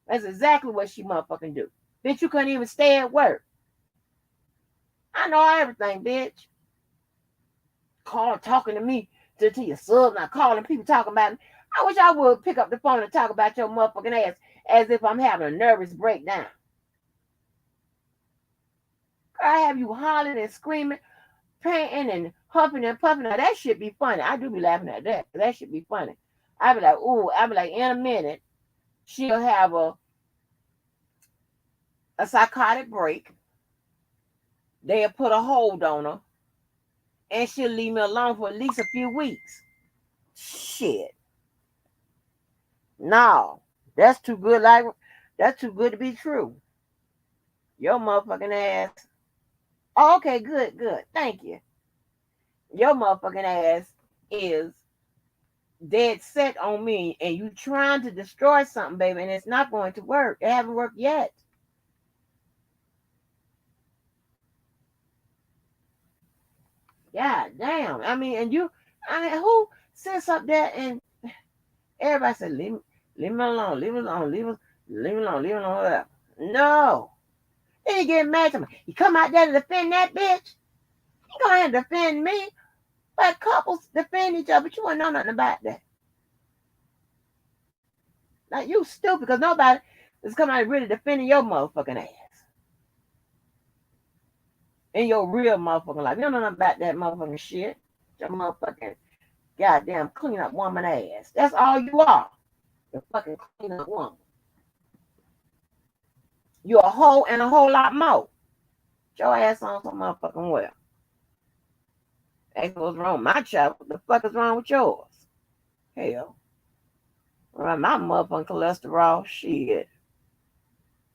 That's exactly what she motherfucking do. Bitch, you couldn't even stay at work. I know everything, bitch. Talking to me, to your sub, not calling people talking about me. I wish I would pick up the phone and talk about your motherfucking ass as if I'm having a nervous breakdown. I have you hollering and screaming, panting and huffing and puffing. Now that should be funny. I do be laughing at that. That should be funny. I be like, ooh, I be like, in a minute, she'll have a psychotic break. They'll put a hold on her, and she'll leave me alone for at least a few weeks. Shit. No, that's too good. Like that's too good to be true. Your motherfucking ass. Oh, okay, good, good. Thank you. Your motherfucking ass is dead set on me, and you trying to destroy something, baby, and it's not going to work. It haven't worked yet. God damn. I mean, who sits up there and everybody said, leave me alone, leave me alone, leave me alone, leave me alone. No. Then you get mad to me. You come out there to defend that bitch? You go ahead and defend me? But couples defend each other, but you wouldn't know nothing about that. Like, you stupid, because nobody is coming out really defending your motherfucking ass. In your real motherfucking life. You don't know nothing about that motherfucking shit. Your motherfucking goddamn clean up woman ass. That's all you are. The fucking clean up woman. You're a hoe and a whole lot more. Get your ass on some motherfucking well. That's what's wrong with my child. What the fuck is wrong with yours? Hell. Right, my motherfucking cholesterol, shit.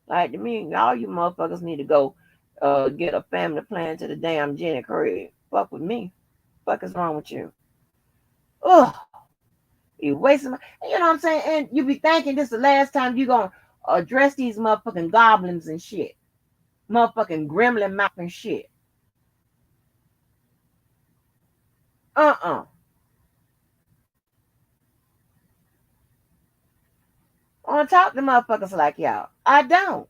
Like, to me, all you motherfuckers need to go get a family plan to the damn Jenny crib. Fuck with me. Fuck is wrong with you? Ugh. You wasting my, you know what I'm saying? And you be thinking this the last time you gonna address these motherfucking goblins and shit. Motherfucking gremlin mouth and shit. Uh-uh. I want to talk to motherfuckers like y'all. I don't.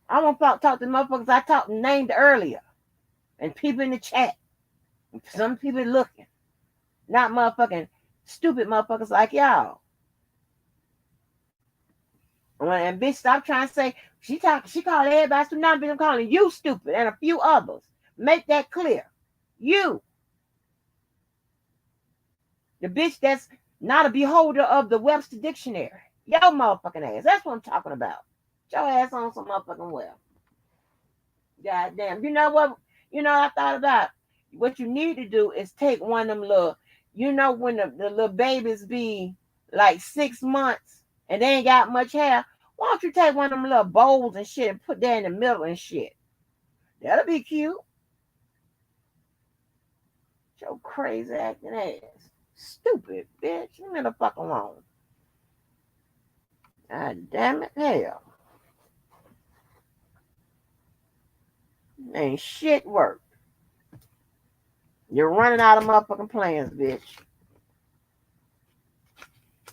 I want to talk to motherfuckers I talked and named earlier. And people in the chat. Some people looking. Not motherfucking stupid motherfuckers like y'all. And bitch, stop trying to say, she called everybody stupid. Now, bitch, I'm calling you stupid and a few others. Make that clear. You. The bitch that's not a beholder of the Webster Dictionary. Your motherfucking ass. That's what I'm talking about. Get your ass on some motherfucking well. Goddamn. You know what? You know what I thought about? What you need to do is take one of them little, when the little babies be like 6 months and they ain't got much hair, why don't you take one of them little bowls and shit and put that in the middle and shit? That'll be cute. Your crazy acting ass. Stupid bitch. Leave me the fuck alone. God damn it. Hell. Ain't shit work. You're running out of motherfucking plans, bitch.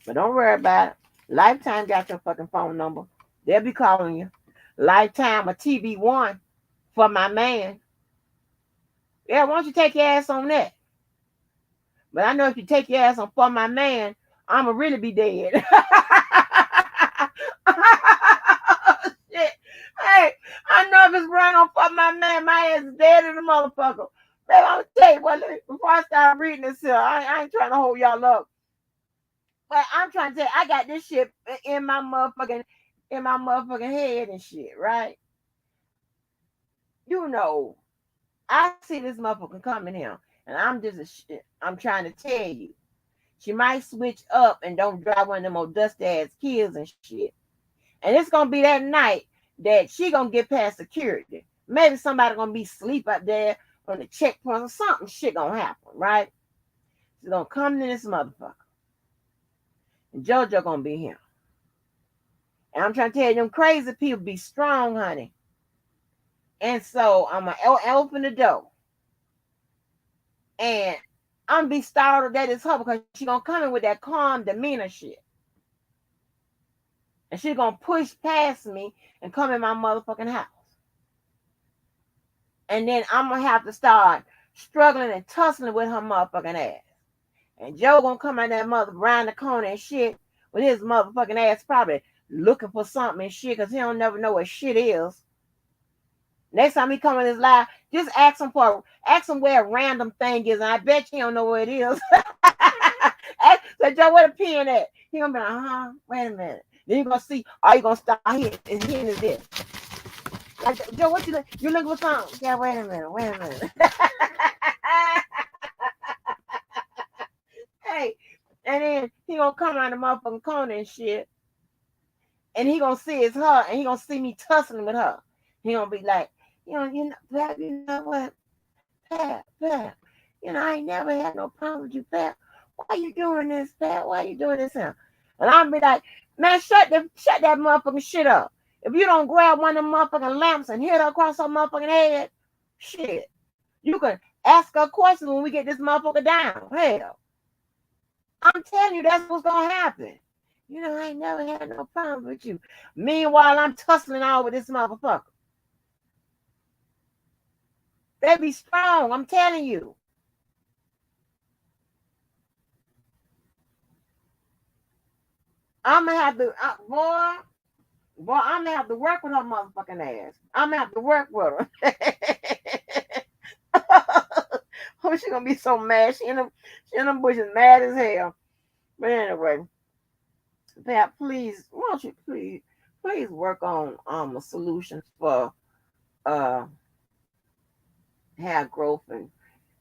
But don't worry about it. Lifetime got your fucking phone number. They'll be calling you. Lifetime or TV1 for my man. Yeah, why don't you take your ass on that? But I know if you take your ass on for my man, I'ma really be dead. Shit. Hey, I know if it's running on for my man, my ass is dead in the motherfucker. Baby, I'm gonna tell you what, before I start reading this here, I ain't trying to hold y'all up. But I'm trying to tell you, I got this shit in my motherfucking head and shit, right? I see this motherfucker coming here, and I'm trying to tell you, she might switch up and don't drive one of them old dusty ass kids and shit. And it's gonna be that night that she gonna get past security. Maybe somebody gonna be asleep up there on the checkpoint or something. Shit gonna happen, right? She's gonna come to this motherfucker, and JoJo gonna be here. And I'm trying to tell you, them crazy people be strong, honey. And so I'm gonna open the door, and I'm gonna be startled that it's her because she gonna come in with that calm demeanor shit. And she gonna push past me and come in my motherfucking house. And then I'm gonna have to start struggling and tussling with her motherfucking ass. And Joe gonna come out that mother around the corner and shit with his motherfucking ass probably looking for something and shit because he don't never know what shit is. Next time he come in his live, just ask him where a random thing is, and I bet you don't know where it is. So Joe, where the pen at? He gonna be like, wait a minute. Then you gonna see, all you gonna start hitting is this. Like, Joe, what you looking for something? Yeah, wait a minute. Hey, and then he gonna come around the motherfucking corner and shit, and he gonna see it's her, and he gonna see me tussling with her. He gonna be like, Pat, you know what, Pat, I ain't never had no problem with you, Pat. Why you doing this, Pat? Why you doing this now? And I'll be like, man, shut that motherfucking shit up. If you don't grab one of them motherfucking lamps and hit her across her motherfucking head, shit, you can ask her questions when we get this motherfucker down. Hell, I'm telling you, that's what's gonna happen. I ain't never had no problem with you. Meanwhile, I'm tussling all with this motherfucker. They be strong, I'm telling you. I'm gonna have to, boy, I'm gonna have to work with her motherfucking ass. I'm gonna have to work with her. Oh, she gonna be so mad. She in them bushes mad as hell. But anyway, Pat, please, won't you please work on solutions for hair growth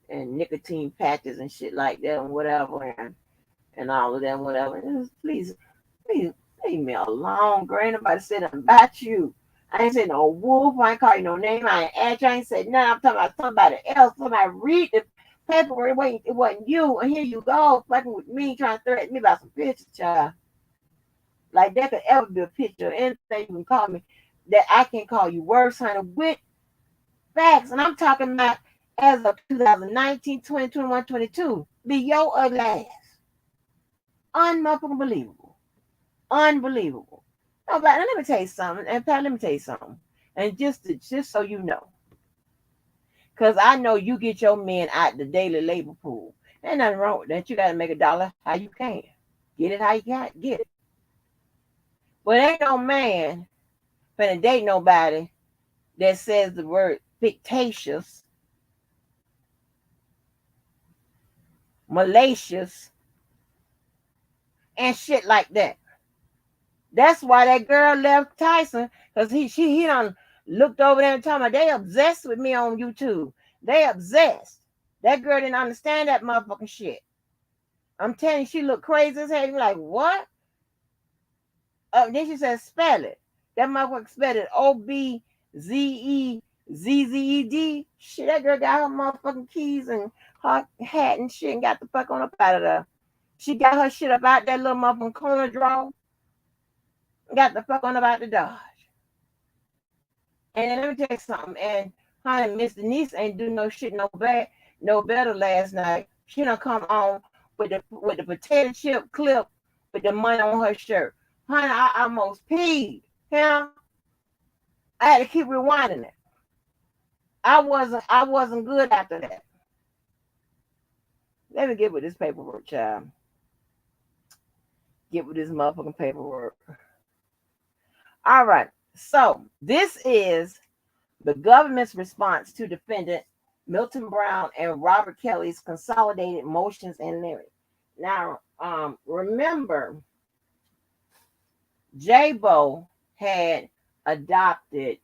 and nicotine patches and shit like that and whatever and all of that, whatever. Just please leave me alone, girl. Ain't nobody said nothing about you. I ain't said no wolf. I ain't call you no name. I ain't asked you. I ain't said nothing. I'm talking about somebody else. Somebody read the paperwork. It wasn't you. And here you go, fucking with me, trying to threaten me about some pictures, child. Like that could ever be a picture of anything you can call me that I can call you worse, honey, with facts. And I'm talking about as of 2019, 20, 21, 22. Be your ugly ass. Unbelievable. Unbelievable. No, but let me tell you something. And Pat, let me tell you something. And just so you know. Because I know you get your men out the daily labor pool. Ain't nothing wrong with that. You got to make $1 how you can. Get it how you can get it. But ain't no man finna date nobody that says the word fictitious, malicious, and shit like that. That's why that girl left Tyson, because he done looked over there and told me they obsessed with me on YouTube. They obsessed. That girl didn't understand that motherfucking shit. I'm telling you, she looked crazy as hell. You're like, what? Then she said, spell it. That motherfucker spelled it OBZEZZED. Shit, that girl got her motherfucking keys and her hat and shit and got the fuck on up out of there. She got her shit up out that little motherfucking corner drawer. Got the fuck on about the Dodge. And then let me tell you something. And honey, Miss Denise ain't do no shit no better last night. She done come on with the potato chip clip with the money on her shirt. Honey, I almost peed. Yeah. I had to keep rewinding it. I wasn't good after that. Let me get with this paperwork, child. Get with this motherfucking paperwork. All right. So this is the government's response to defendant Milton Brown and Robert Kelly's consolidated motions and lyrics. Now, remember, J-Bo had adopted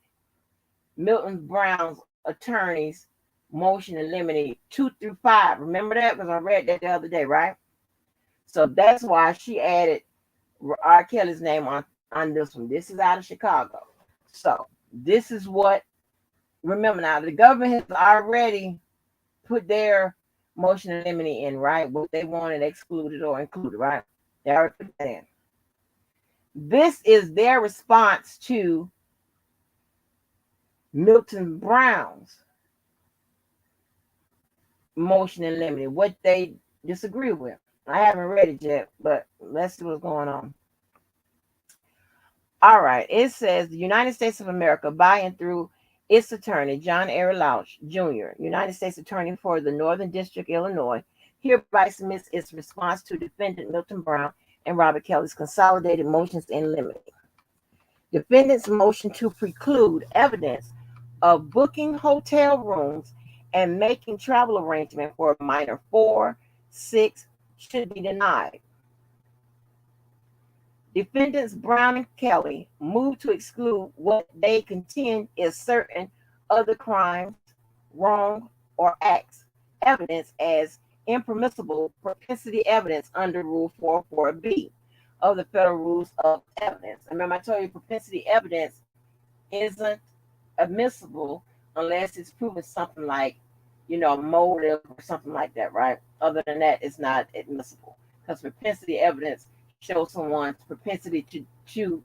Milton Brown's attorney's motion to eliminate 2 through 5. Remember that? Because I read that the other day, right? So that's why she added R. Kelly's name on this one. This is out of Chicago. So this is what, remember now, the government has already put their motion to eliminate in, right? What they wanted excluded or included, right? They already put that in. This is their response to Milton Brown's motion to eliminate, what they disagree with. I haven't read it yet, but let's see what's going on. All right. It says the United States of America, by and through its attorney, John Lauch Jr., United States Attorney for the Northern District, Illinois, hereby submits its response to defendant Milton Brown and Robert Kelly's consolidated motions in limine. Defendant's motion to preclude evidence of booking hotel rooms and making travel arrangements for a minor 4, 6 should be denied. Defendants Brown and Kelly move to exclude what they contend is certain other crimes, wrong, or acts evidence as impermissible propensity evidence under Rule 404B of the Federal Rules of Evidence. Remember, I told you propensity evidence isn't admissible unless it's proven something like, motive or something like that, right? Other than that, it's not admissible because propensity evidence shows someone's propensity to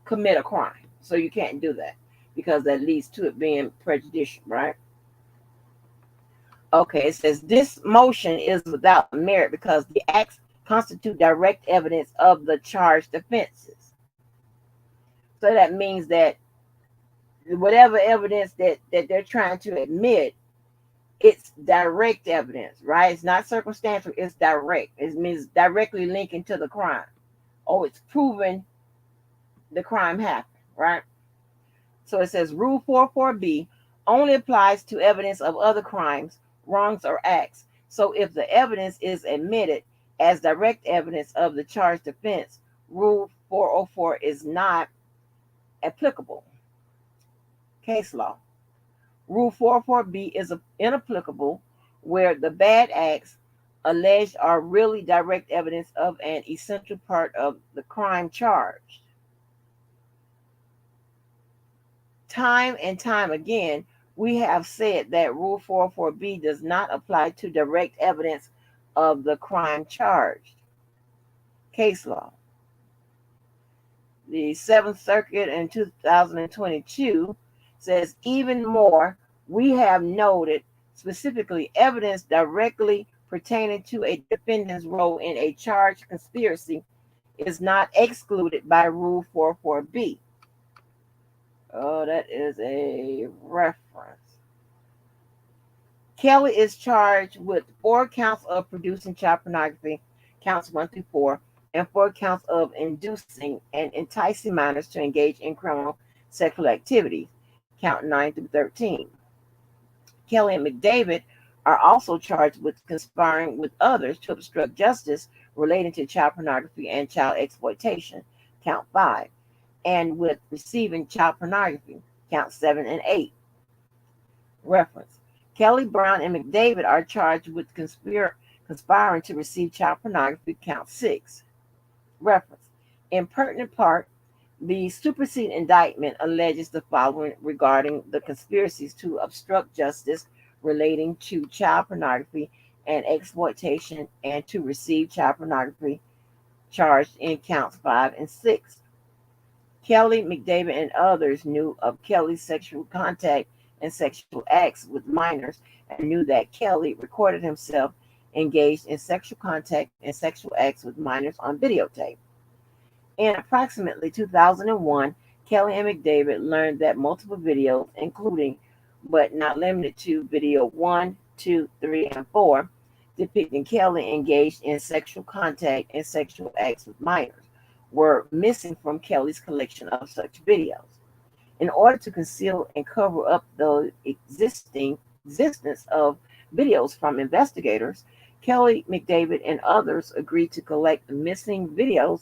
commit a crime. So you can't do that because that leads to it being prejudicial, right? Okay, it says this motion is without merit because the acts constitute direct evidence of the charged offenses. So that means that whatever evidence that they're trying to admit, it's direct evidence, right? It's not circumstantial, it's direct. It means directly linking to the crime. Oh, it's proven the crime happened, right? So it says Rule 44B only applies to evidence of other crimes, wrongs, or acts. So if the evidence is admitted as direct evidence of the charged offense, Rule 404 is not applicable. Case law. Rule 404B is inapplicable where the bad acts alleged are really direct evidence of an essential part of the crime charged. Time and time again, we have said that Rule 404B does not apply to direct evidence of the crime charged. Case law. The Seventh Circuit in 2022 says even more, we have noted specifically evidence directly pertaining to a defendant's role in a charged conspiracy is not excluded by Rule 44B. Oh, that is a reference. Kelly is charged with 4 counts of producing child pornography, counts 1 through 4, and 4 counts of inducing and enticing minors to engage in criminal sexual activities, count 9 through 13. Kelly and McDavid are also charged with conspiring with others to obstruct justice relating to child pornography and child exploitation, count 5, and with receiving child pornography, count 7 and 8. Reference. Kelly, Brown, and McDavid are charged with conspiring to receive child pornography, count 6. Reference. In pertinent part, the superseding indictment alleges the following regarding the conspiracies to obstruct justice relating to child pornography and exploitation and to receive child pornography charged in counts 5 and 6. Kelly, McDavid, and others knew of Kelly's sexual contact and sexual acts with minors and knew that Kelly recorded himself engaged in sexual contact and sexual acts with minors on videotape. In approximately 2001, Kelly and McDavid learned that multiple videos, including but not limited to video 1, 2, 3, and 4, depicting Kelly engaged in sexual contact and sexual acts with minors, were missing from Kelly's collection of such videos. In order to conceal and cover up the existence of videos from investigators, Kelly, McDavid, and others agreed to collect the missing videos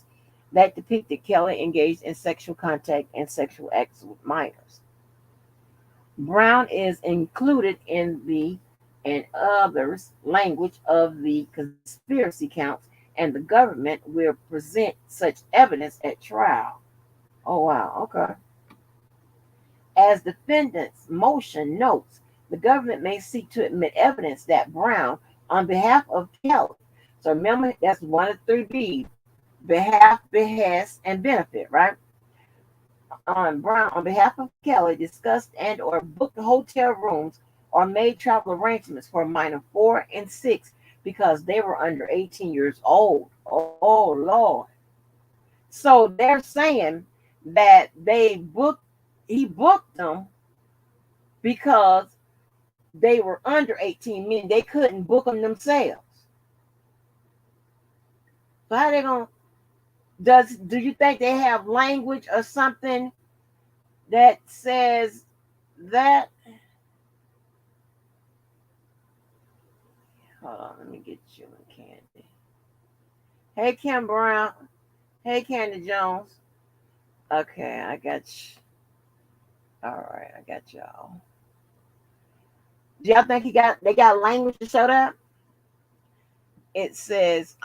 that depicted Kelly engaged in sexual contact and sexual acts with minors. Brown is included in the and others language of the conspiracy counts, and the government will present such evidence at trial. Oh, wow, okay. As defendant's motion notes, the government may seek to admit evidence that Brown, on behalf of Kelly, so remember that's one of 3 B's, behalf, behest, and benefit, right? Brown, on behalf of Kelly, discussed and or booked hotel rooms or made travel arrangements for minor 4 and 6 because they were under 18 years old. Oh, Lord. So they're saying that he booked them because they were under 18, meaning they couldn't book them themselves. So how they gonna do you think they have language or something that says that? Hold on, let me get you and Candy. Hey Kim Brown. Hey Candy Jones. Okay, I got you. All right, I got y'all. Do y'all think they got language to show that? It says,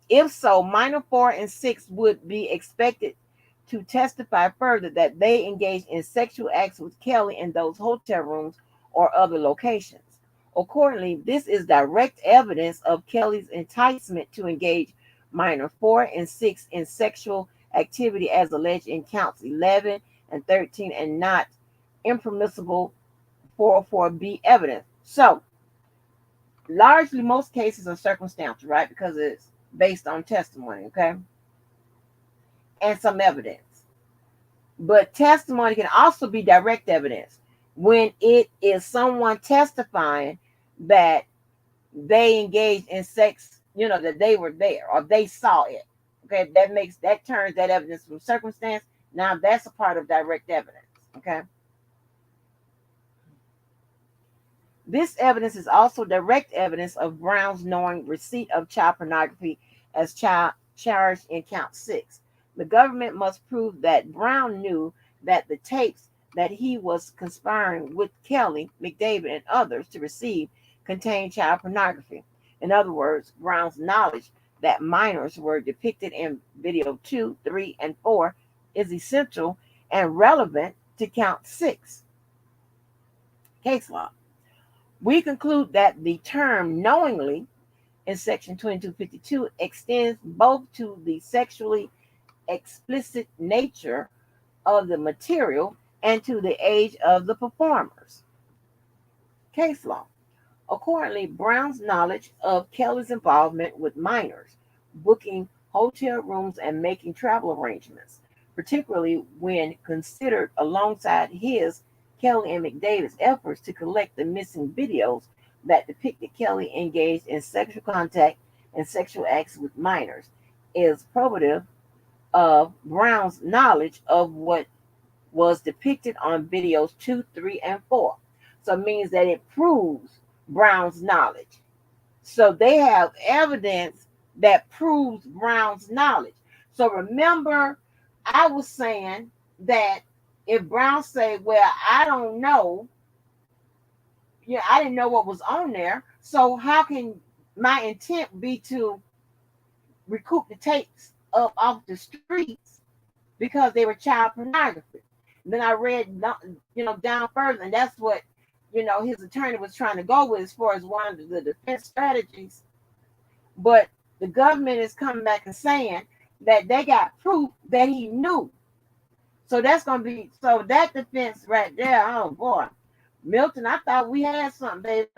if so, minor 4 and 6 would be expected to testify further that they engaged in sexual acts with Kelly in those hotel rooms or other locations. Accordingly, this is direct evidence of Kelly's enticement to engage minor 4 and 6 in sexual activity as alleged in counts 11 and 13 and not impermissible 404B evidence. So, largely most cases are circumstantial, right? Because it's based on testimony, okay? And some evidence. But testimony can also be direct evidence when it is someone testifying that they engaged in sex, that they were there or they saw it. Okay, that turns that evidence from circumstance. Now that's a part of direct evidence. Okay. This evidence is also direct evidence of Brown's knowing receipt of child pornography as charged in count 6. The government must prove that Brown knew that the tapes that he was conspiring with Kelly, McDavid, and others to receive contained child pornography. In other words, Brown's knowledge that minors were depicted in video 2, 3, and 4 is essential and relevant to count 6. Case law. We conclude that the term knowingly in section 2252 extends both to the sexually explicit nature of the material and to the age of the performers. Case law. Accordingly, Brown's knowledge of Kelly's involvement with minors, booking hotel rooms and making travel arrangements, particularly when considered alongside his, Kelly and McDavid's efforts to collect the missing videos that depicted Kelly engaged in sexual contact and sexual acts with minors, is probative of Brown's knowledge of what was depicted on videos 2, 3, and 4. So it means that it proves Brown's knowledge. So they have evidence that proves Brown's knowledge. So remember, I was saying that if Brown said, well, I don't know, I didn't know what was on there. So how can my intent be to recoup the tapes up off the streets because they were child pornography? And then I read, down further, and that's what, his attorney was trying to go with as far as one of the defense strategies. But the government is coming back and saying that they got proof that he knew. So that's going to be, so that defense right there, oh boy. Milton, I thought we had something, baby.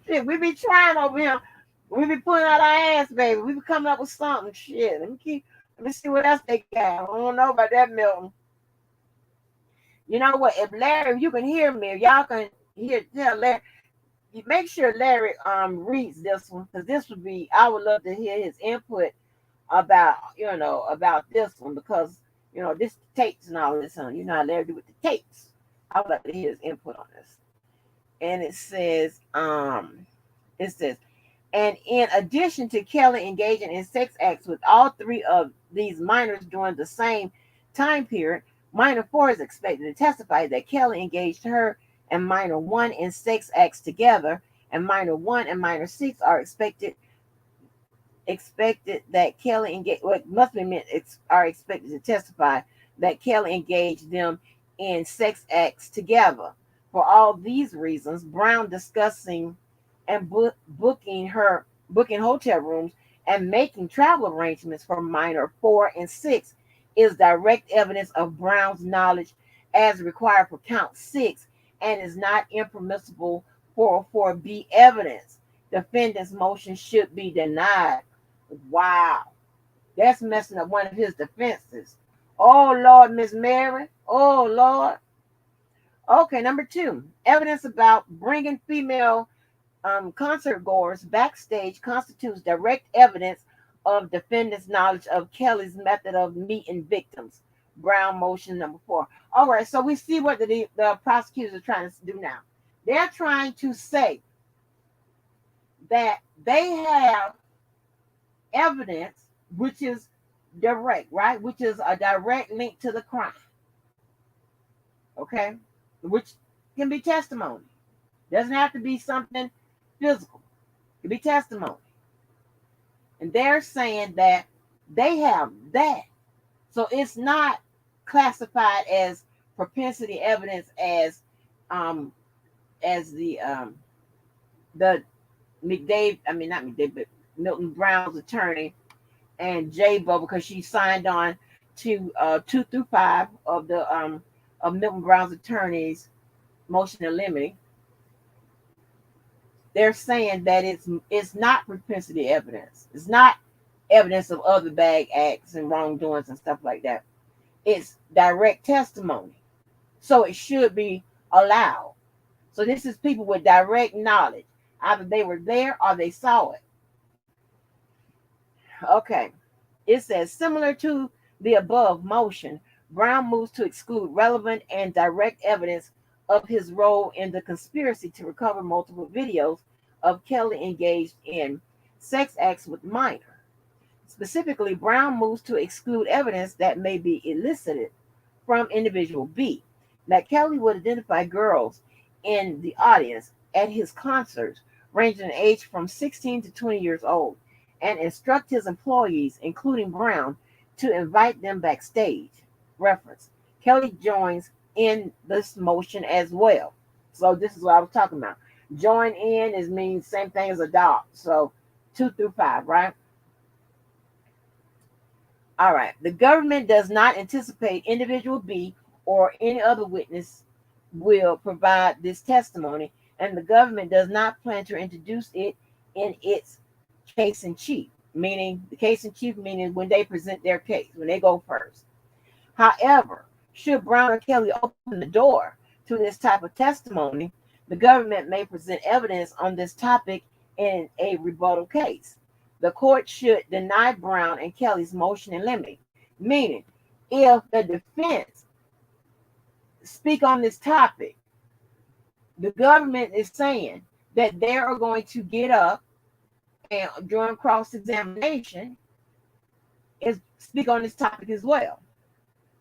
Shit, we be trying over here. We be putting out our ass, baby. We be coming up with something. Shit, let me see what else they got. I don't know about that, Milton. You know what? If Larry, if you can hear me, if y'all can tell Larry, make sure Larry reads this one, because this would be, I would love to hear his input about this one, because this tapes and all this, how Larry do with the tapes. I would like to hear his input on this. And it says, and in addition to Kelly engaging in sex acts with all 3 of these minors during the same time period, minor 4 is expected to testify that Kelly engaged her and minor 1 in sex acts together, and minor 1 and minor 6 are expected that Kelly engaged, what must be meant, are expected to testify that Kelly engaged them in sex acts together. For all these reasons, Brown discussing and booking hotel rooms and making travel arrangements for minor 4 and 6 is direct evidence of Brown's knowledge as required for count 6 and is not impermissible 404B evidence. Defendant's motion should be denied. Wow. That's messing up one of his defenses. Oh, Lord, Miss Mary. Oh, Lord. Okay, number two, evidence about bringing female concert goers backstage constitutes direct evidence of defendant's knowledge of Kelly's method of meeting victims. Brown motion number four. All right, so we see what the prosecutors are trying to do now. They're trying to say that they have evidence which is direct, right? Which is a direct link to the crime, okay? Which can be testimony. Doesn't have to be something physical. It can be testimony. And they're saying that they have that. So it's not classified as propensity evidence um the McDade, I mean not McDade, but Milton Brown's attorney and J Bo, because she signed on to 2 through 5 of Milton Brown's attorney's motion in limine. They're saying that it's not propensity evidence. It's not evidence of other bad acts and wrongdoings and stuff like that. It's direct testimony. So it should be allowed. So this is people with direct knowledge. Either they were there or they saw it. Okay. It says, similar to the above motion, Brown moves to exclude relevant and direct evidence of his role in the conspiracy to recover multiple videos of Kelly engaged in sex acts with minor. Specifically, Brown moves to exclude evidence that may be elicited from individual B, that Kelly would identify girls in the audience at his concerts ranging in age from 16 to 20 years old, and instruct his employees, including Brown, to invite them backstage. Reference. Kelly joins in this motion as well. So this is what I was talking about. Join in is means same thing as adopt. So 2 through 5, right? All right. The government does not anticipate individual B or any other witness will provide this testimony, and the government does not plan to introduce it in its case in chief, meaning the case in chief, meaning when they present their case, when they go first. However, should Brown or Kelly open the door to this type of testimony, the government may present evidence on this topic in a rebuttal case. The court should deny Brown and Kelly's motion in limine, meaning if the defense speak on this topic, the government is saying that they are going to get up and during cross-examination is speak on this topic as well.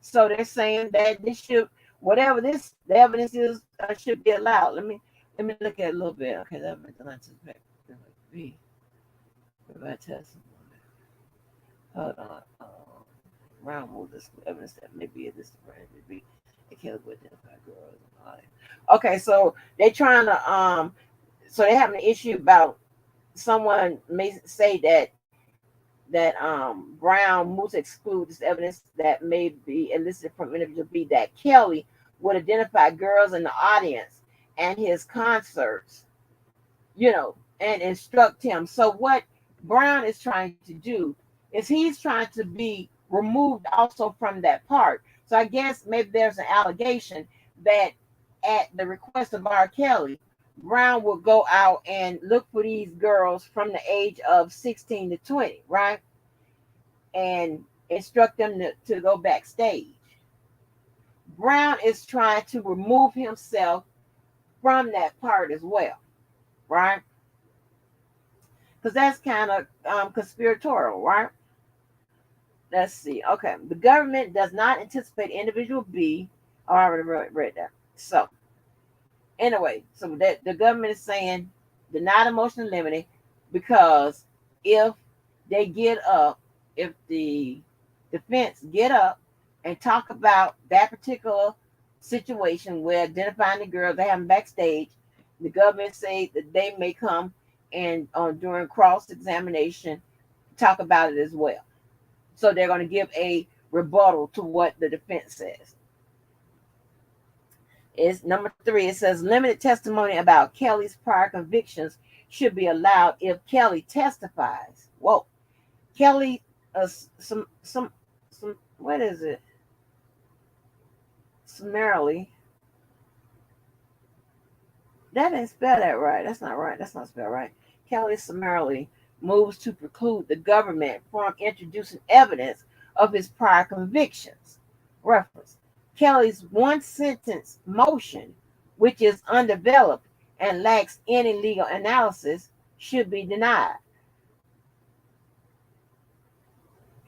So they're saying that this should, whatever the evidence is, should be allowed. Let me look at it a little bit. Okay, that be provide testimony. Hold on. Round move this evidence that may be this brand may be a killer with identified girls. Okay, so they're trying to so they have an issue about someone may say that Brown moves to exclude this evidence that may be elicited from individual B, that Kelly would identify girls in the audience and his concerts, and instruct him. So what Brown is trying to do is he's trying to be removed also from that part. So I guess maybe there's an allegation that at the request of R. Kelly, Brown will go out and look for these girls from the age of 16 to 20, right? And instruct them to go backstage. Brown is trying to remove himself from that part as well, right? Because that's kind of conspiratorial, right? Let's see. Okay. The government does not anticipate individual B. Oh, I already read that. So, anyway, so that the government is saying deny the motion in limine because if they get up, if the defense get up and talk about that particular situation where identifying the girls they have them backstage, the government say that they may come and during cross-examination talk about it as well. So they're going to give a rebuttal to what the defense says. Is number 3. It says limited testimony about Kelly's prior convictions should be allowed if Kelly testifies. Whoa, Kelly, some what is it? Summarily That didn't spell that right. That's not right. That's not spelled right. Kelly summarily moves to preclude the government from introducing evidence of his prior convictions. Reference. Kelly's one sentence motion, which is undeveloped and lacks any legal analysis, should be denied.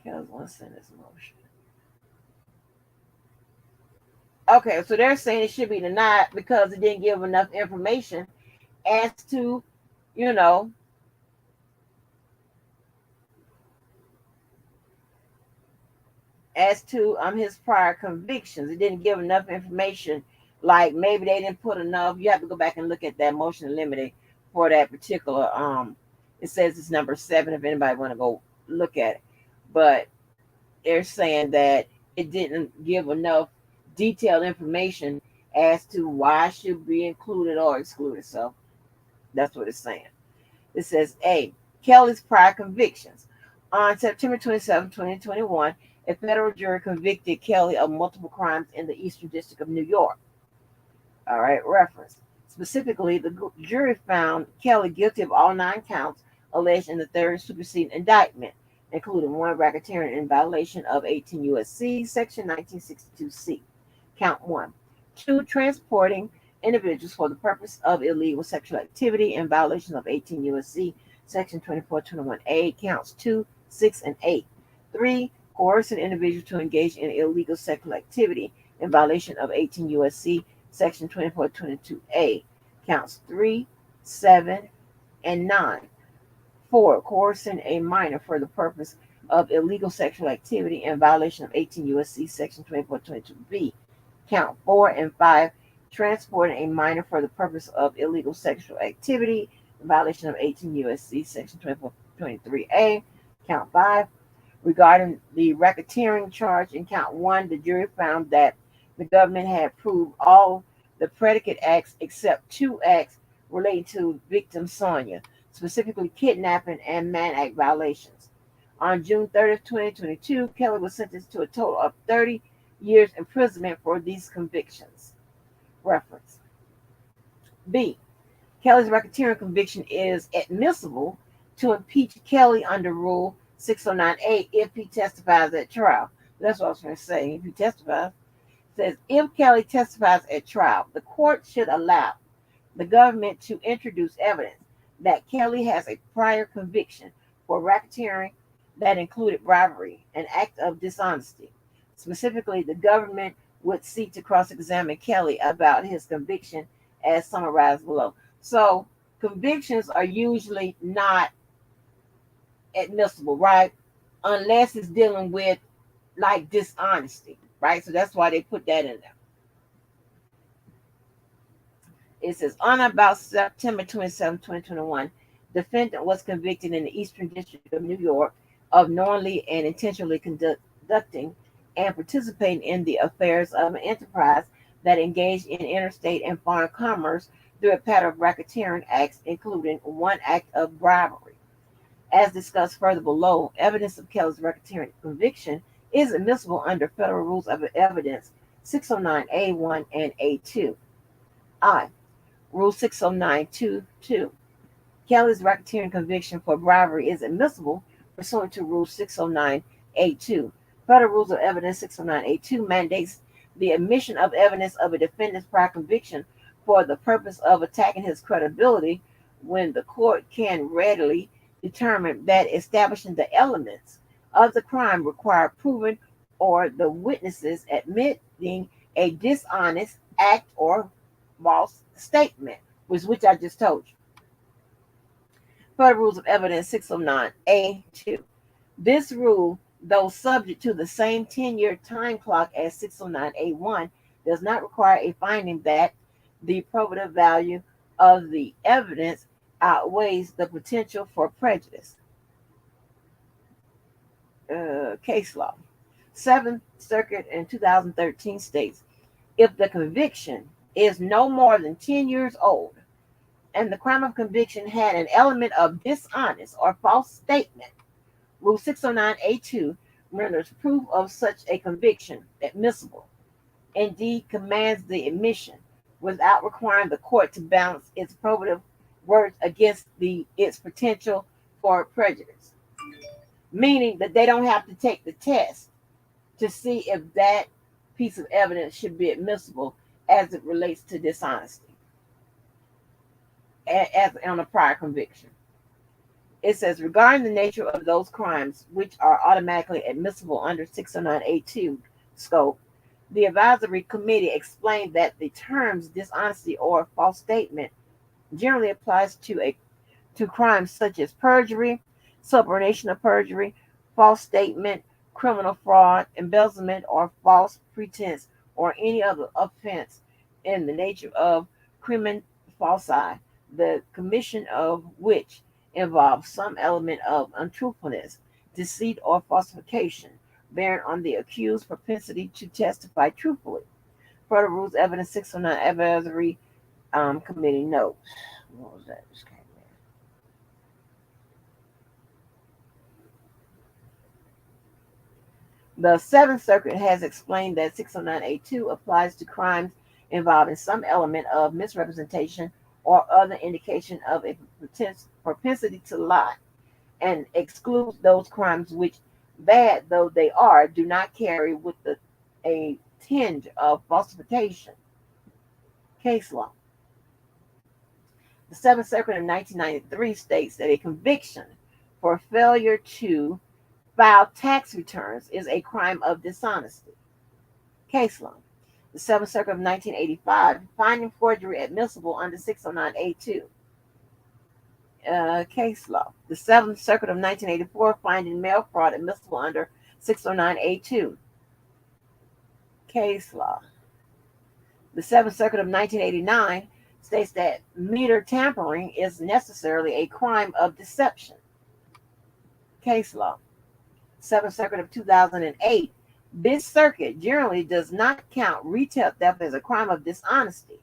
Kelly's one sentence motion. Okay, so they're saying it should be denied because it didn't give enough information as to, you know, his prior convictions. It didn't give enough information. Like maybe they didn't put enough. You have to go back and look at that motion to limit for that particular. It says it's number 7. If anybody want to go look at it, but they're saying that it didn't give enough detailed information as to why it should be included or excluded. So that's what it's saying. It says A. Kelly's prior convictions. On September 27, 2021, a federal jury convicted Kelly of multiple crimes in the Eastern District of New York. All right, reference. Specifically, the jury found Kelly guilty of all 9 counts alleged in the third superseding indictment, including 1 racketeering in violation of 18 U.S.C. Section 1962C. Count 1. 2 transporting individuals for the purpose of illegal sexual activity in violation of 18 U.S.C. Section 2421A. Counts 2, 6, and 8. 3. Coercing individuals to engage in illegal sexual activity in violation of 18 U.S.C. Section 2422A. Counts 3, 7, and 9. 4. Coercing a minor for the purpose of illegal sexual activity in violation of 18 U.S.C. Section 2422B. Count 4 and 5. Transporting a minor for the purpose of illegal sexual activity in violation of 18 U.S.C. Section 2423A. Count 5. Regarding the racketeering charge in count 1, the jury found that the government had proved all the predicate acts except 2 acts relating to victim Sonia, specifically kidnapping and Mann Act violations. On June 30, 2022, Kelly was sentenced to a total of 30 years imprisonment for these convictions. Reference. B. Kelly's racketeering conviction is admissible to impeach Kelly under Rule 609A if he testifies at trial. That's what I was going to say. If he testifies, it says if Kelly testifies at trial, the court should allow the government to introduce evidence that Kelly has a prior conviction for racketeering that included bribery, an act of dishonesty. Specifically, the government would seek to cross-examine Kelly about his conviction as summarized below. So convictions are usually not admissible, right? Unless it's dealing with like dishonesty, right? So that's why they put that in there. It says, on about September 27, 2021, defendant was convicted in the Eastern District of New York of knowingly and intentionally conducting and participating in the affairs of an enterprise that engaged in interstate and foreign commerce through a pattern of racketeering acts, including 1 act of bribery. As discussed further below, evidence of Kelly's racketeering conviction is admissible under Federal Rules of Evidence 609A1 and A2. I. Rule 609.2.2. Kelly's racketeering conviction for bribery is admissible pursuant to Rule 609A2. Federal Rules of Evidence 609A2 mandates the admission of evidence of a defendant's prior conviction for the purpose of attacking his credibility when the court can readily determine that establishing the elements of the crime require proving or the witnesses admitting a dishonest act or false statement, which I just told you. Federal Rules of Evidence 609A2. This rule, though subject to the same 10-year time clock as 609A1, does not require a finding that the probative value of the evidence outweighs the potential for prejudice. Case law. 7th Circuit in 2013 states, if the conviction is no more than 10 years old and the crime of conviction had an element of dishonest or false statement, Rule 609A2 renders proof of such a conviction admissible. Indeed, commands the admission without requiring the court to balance its probative worth against its potential for prejudice. Meaning that they don't have to take the test to see if that piece of evidence should be admissible as it relates to dishonesty, as on a prior conviction. It says, regarding the nature of those crimes which are automatically admissible under 609A2 scope, the advisory committee explained that the terms dishonesty or false statement generally applies to crimes such as perjury, subornation of perjury, false statement, criminal fraud, embezzlement, or false pretense, or any other offense in the nature of crimen falsi, the commission of which involves some element of untruthfulness, deceit, or falsification, bearing on the accused's propensity to testify truthfully. Further rules evidence 609 advisory committee note. What was that? Just came in. The Seventh Circuit has explained that 609A2 applies to crimes involving some element of misrepresentation or other indication of a propensity to lie, and excludes those crimes which, bad though they are, do not carry with a tinge of falsification. Case law. The Seventh Circuit of 1993 states that a conviction for failure to file tax returns is a crime of dishonesty. Case law. The Seventh Circuit of 1985, finding forgery admissible under 609A2. Case law. The Seventh Circuit of 1984, finding mail fraud admissible under 609A2. Case law. The Seventh Circuit of 1989 states that meter tampering is necessarily a crime of deception. Case law. Seventh Circuit of 2008, this circuit generally does not count retail theft as a crime of dishonesty.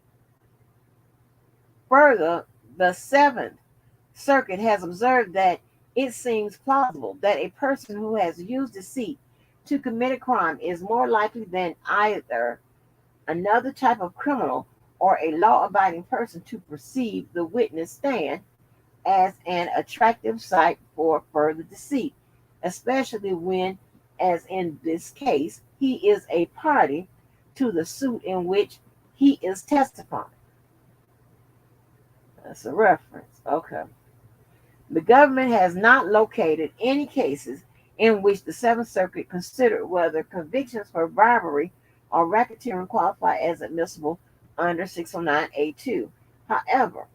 Further, the Seventh Circuit has observed that it seems plausible that a person who has used deceit to commit a crime is more likely than either another type of criminal or a law-abiding person to perceive the witness stand as an attractive site for further deceit, especially when, as in this case, he is a party to the suit in which he is testifying. That's a reference. Okay. The government has not located any cases in which the Seventh Circuit considered whether convictions for bribery or racketeering qualify as admissible under 609A2. However,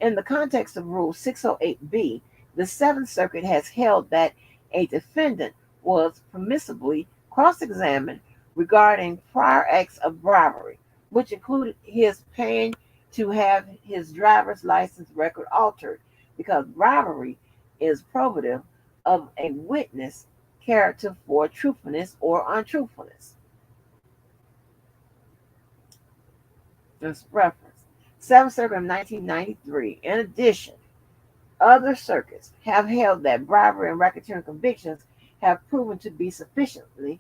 in the context of Rule 608B, the Seventh Circuit has held that a defendant was permissibly cross-examined regarding prior acts of bribery, which included his paying to have his driver's license record altered, because bribery is probative of a witness' character for truthfulness or untruthfulness. This reference. Seventh Circuit of 1993. In addition, other circuits have held that bribery and racketeering convictions have proven to be sufficiently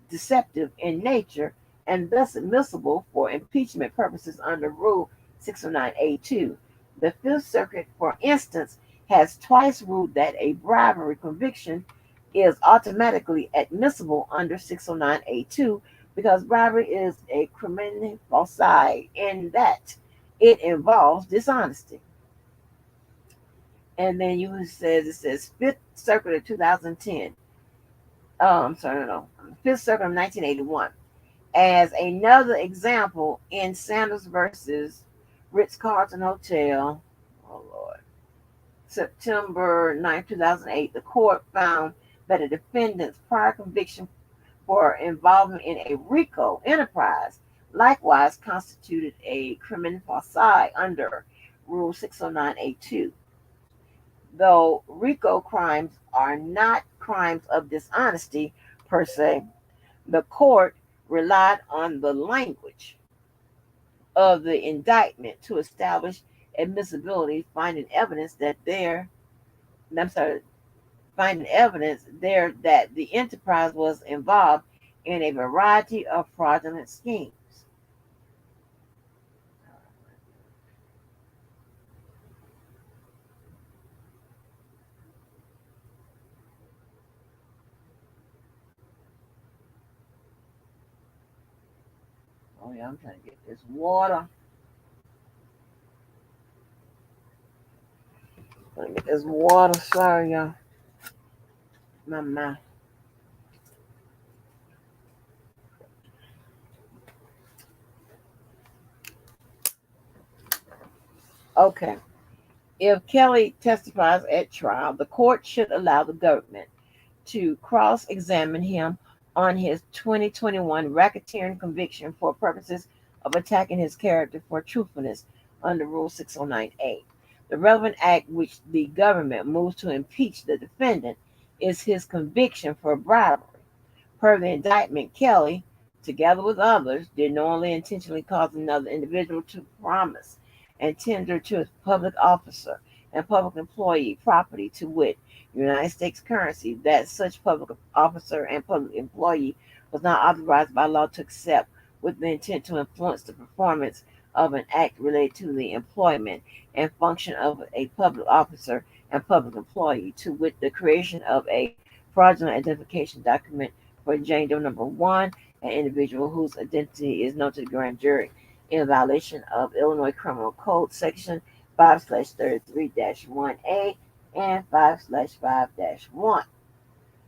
deceptive in nature and thus admissible for impeachment purposes under Rule 609A2. The Fifth Circuit, for instance, has twice ruled that a bribery conviction is automatically admissible under 609A2 because bribery is a crimen falsi in that it involves dishonesty. And then it says Fifth Circuit of 2010. Fifth Circuit of 1981. As another example, in Sanders versus Ritz-Carlton Hotel, oh Lord, September 9, 2008, the court found that a defendant's prior conviction for involvement in a RICO enterprise likewise constituted a crimen falsi under Rule 609A2. Though RICO crimes are not crimes of dishonesty per se, the court relied on the language of the indictment to establish admissibility, finding evidence that the enterprise was involved in a variety of fraudulent schemes. Oh yeah, I'm trying to get this water. Let me get this water. Sorry, y'all. My mouth. Okay. If Kelly testifies at trial, the court should allow the government to cross examine him on his 2021 racketeering conviction for purposes of attacking his character for truthfulness under Rule 609A. The relevant act which the government moves to impeach the defendant is his conviction for bribery. Per the indictment, Kelly, together with others, did knowingly intentionally cause another individual to promise and tender to a public officer and public employee property, to wit, United States currency, that such public officer and public employee was not authorized by law to accept, with the intent to influence the performance of an act related to the employment and function of a public officer and public employee, to wit, the creation of a fraudulent identification document for Jane Doe number one, an individual whose identity is known to the grand jury in violation of Illinois Criminal Code Section 5/33-1A and 5/5-1.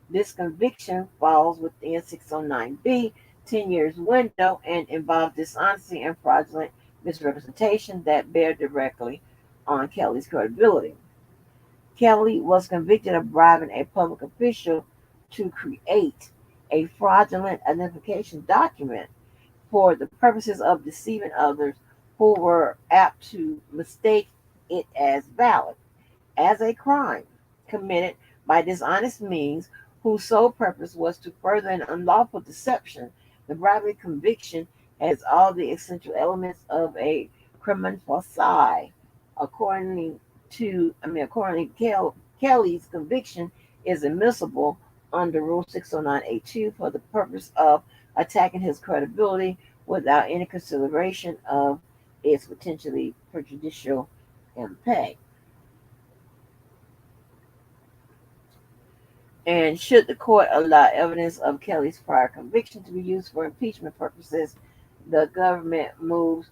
This conviction falls within 609B, 10 years window, and involves dishonesty and fraudulent misrepresentation that bear directly on Kelly's credibility. Kelly was convicted of bribing a public official to create a fraudulent identification document for the purposes of deceiving others who were apt to mistake it as valid, as a crime committed by dishonest means whose sole purpose was to further an unlawful deception. The bribery conviction has all the essential elements of a crimen facie. Kelly's conviction is admissible under Rule 609A2 for the purpose of attacking his credibility without any consideration of its potentially prejudicial impact. And should the court allow evidence of Kelly's prior conviction to be used for impeachment purposes, the government moves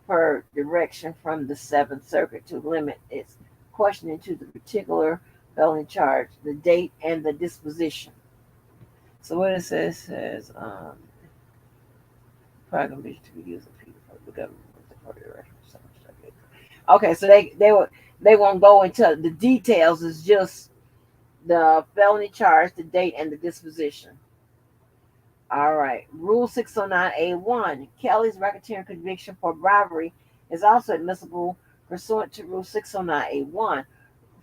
per direction from the Seventh Circuit to limit its questioning to the particular felony charge, the date, and the disposition. So what it says, prior conviction to be used in impeachment for the government moves the court direction from the Seventh Circuit. Okay, so they won't go into the details. It's just the felony charge, the date, and the disposition. All right. Rule 609A1. Kelly's racketeering conviction for bribery is also admissible pursuant to Rule 609A1.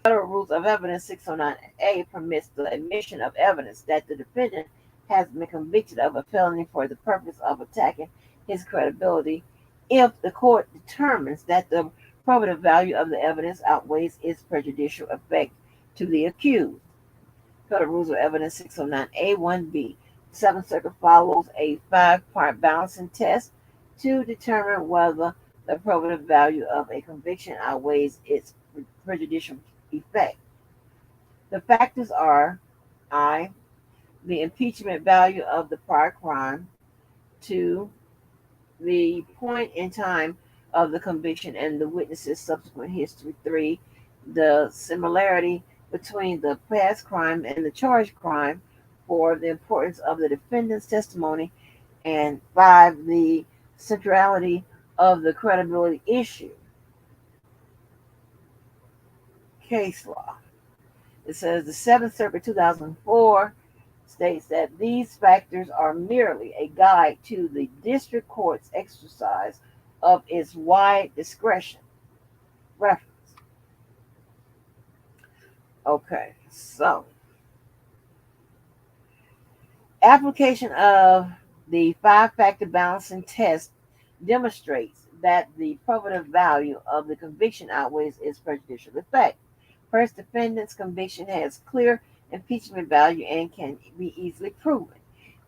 Federal Rules of Evidence 609A permits the admission of evidence that the defendant has been convicted of a felony for the purpose of attacking his credibility if the court determines that the probative value of the evidence outweighs its prejudicial effect to the accused. Federal Rules of Evidence 609A1B. The Seventh Circuit follows a five-part balancing test to determine whether the probative value of a conviction outweighs its prejudicial effect. The factors are: I, the impeachment value of the prior crime; 2, the point in time of the conviction and the witness's subsequent history; 3, the similarity between the past crime and the charged crime; 4, the importance of the defendant's testimony; and 5, the centrality of the credibility issue. Case law. It says the Seventh Circuit 2004 states that these factors are merely a guide to the district court's exercise of its wide discretion. Reference. Okay, so application of the five-factor balancing test demonstrates that the probative value of the conviction outweighs its prejudicial effect. First, defendant's conviction has clear impeachment value and can be easily proven.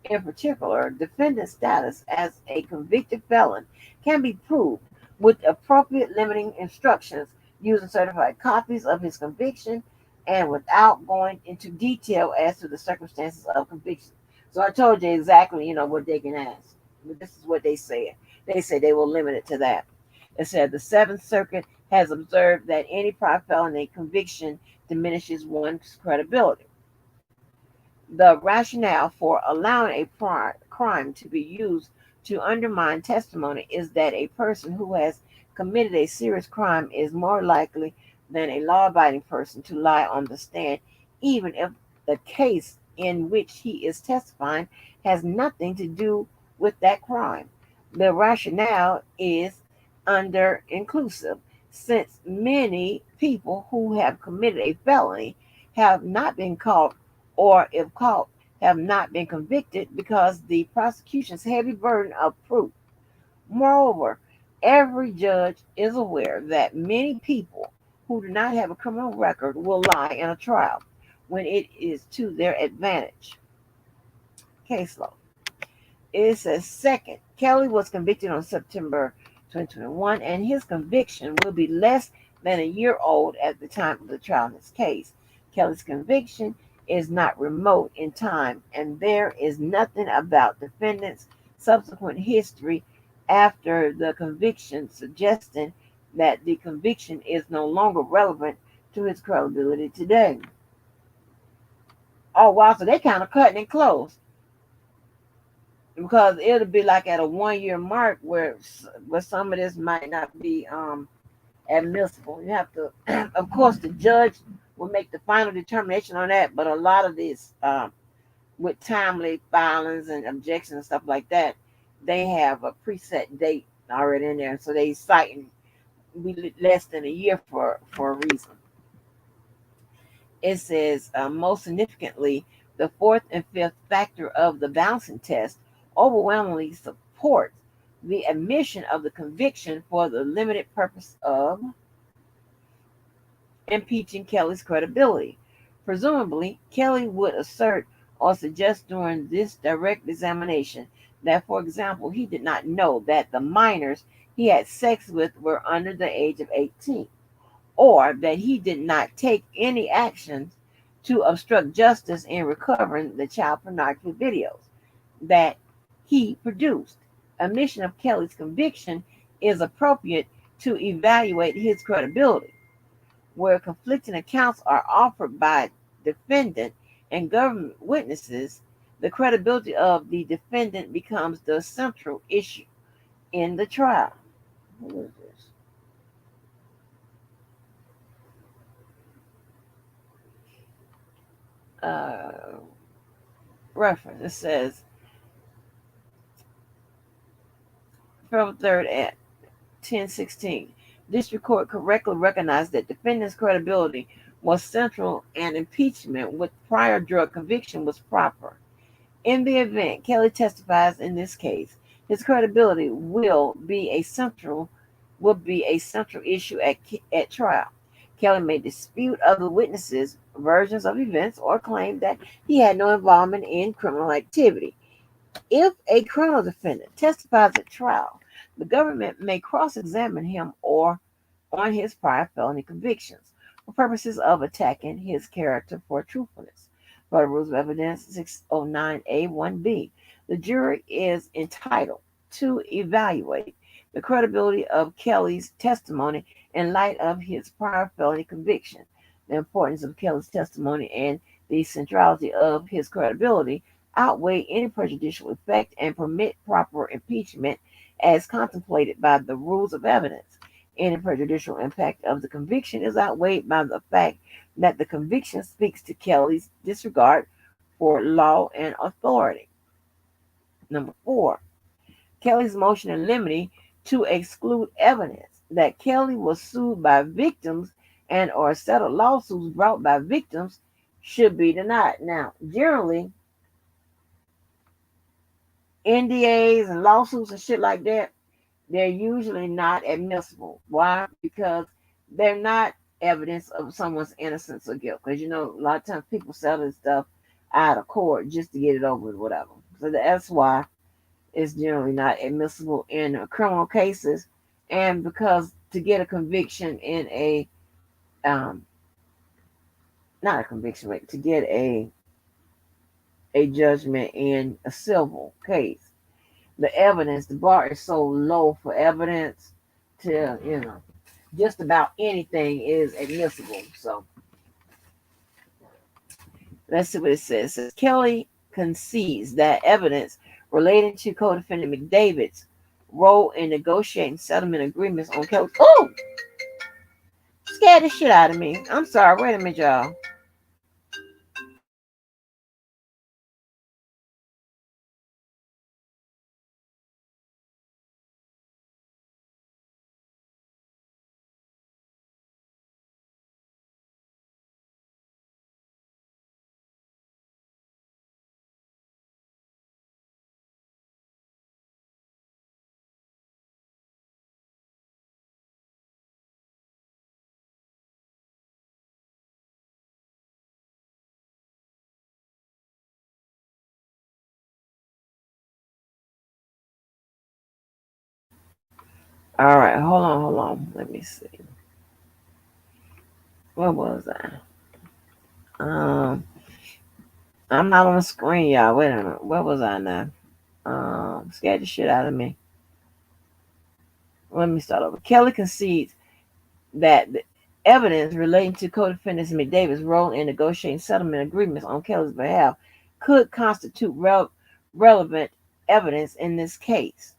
In particular, defendant's status as a convicted felon can be proved with appropriate limiting instructions, using certified copies of his conviction, and without going into detail as to the circumstances of conviction. So I told you exactly, what they can ask. But this is what they said. They say they will limit it to that. It said the Seventh Circuit has observed that any prior felony conviction diminishes one's credibility. The rationale for allowing a crime to be used to undermine testimony is that a person who has committed a serious crime is more likely than a law abiding person to lie on the stand, even if the case in which he is testifying has nothing to do with that crime. The rationale is under inclusive, since many people who have committed a felony have not been caught, or if caught, have not been convicted because the prosecution's heavy burden of proof. Moreover, every judge is aware that many people who do not have a criminal record will lie in a trial when it is to their advantage. Case law. It says second, Kelly was convicted on September 2021, and his conviction will be less than a year old at the time of the trial in this case. Kelly's conviction is not remote in time, and there is nothing about defendant's subsequent history after the conviction suggesting that the conviction is no longer relevant to his credibility today. Oh wow, so they kind of cutting it close, because it'll be like at a 1 year mark where some of this might not be admissible. You have to, of course, the judge will make the final determination on that. But a lot of this, with timely filings and objections and stuff like that, they have a preset date already in there, so they citing we less than a year for a reason. It says, most significantly, the fourth and fifth factor of the balancing test overwhelmingly supports the admission of the conviction for the limited purpose of impeaching Kelly's credibility. Presumably, Kelly would assert or suggest during this direct examination that, for example, he did not know that the minors he had sex with were under the age of 18, or that he did not take any actions to obstruct justice in recovering the child pornography videos that he produced. Admission of Kelly's conviction is appropriate to evaluate his credibility. Where conflicting accounts are offered by defendant and government witnesses, the credibility of the defendant becomes the central issue in the trial. Who is this? Reference. It says February 3rd at 10:16. District Court correctly recognized that defendant's credibility was central and impeachment with prior drug conviction was proper. In the event Kelly testifies in this case, his credibility will be a central issue at trial. Kelly may dispute other witnesses' versions of events or claim that he had no involvement in criminal activity. If a criminal defendant testifies at trial, the government may cross-examine him or on his prior felony convictions for purposes of attacking his character for truthfulness. By the Rules of Evidence 609A1B, the jury is entitled to evaluate the credibility of Kelly's testimony in light of his prior felony conviction. The importance of Kelly's testimony and the centrality of his credibility outweigh any prejudicial effect and permit proper impeachment as contemplated by the rules of evidence. Any prejudicial impact of the conviction is outweighed by the fact that the conviction speaks to Kelly's disregard for law and authority. Number 4, Kelly's motion in limine to exclude evidence that Kelly was sued by victims and or settled lawsuits brought by victims should be denied. Now, generally, NDAs and lawsuits and shit like that, they're usually not admissible. Why? Because they're not evidence of someone's innocence or guilt. Because, a lot of times people sell this stuff out of court just to get it over with, whatever. So that's why it's generally not admissible in criminal cases. And because to get a conviction in not a conviction, but to get a judgment in a civil case, the evidence, the bar is so low for evidence to, just about anything is admissible. So let's see what it says. It says Kelly concedes that evidence relating to co-defendant McDavid's role in negotiating settlement agreements on Kelly. Oh, scared the shit out of me. I'm sorry. Wait a minute, y'all. All right, hold on. Let me see. Where was I? Um, I'm not on the screen, y'all. Wait a minute. Where was I now? Scared the shit out of me. Let me start over. Kelly concedes that the evidence relating to co-defendants McDavid's role in negotiating settlement agreements on Kelly's behalf could constitute relevant evidence in this case.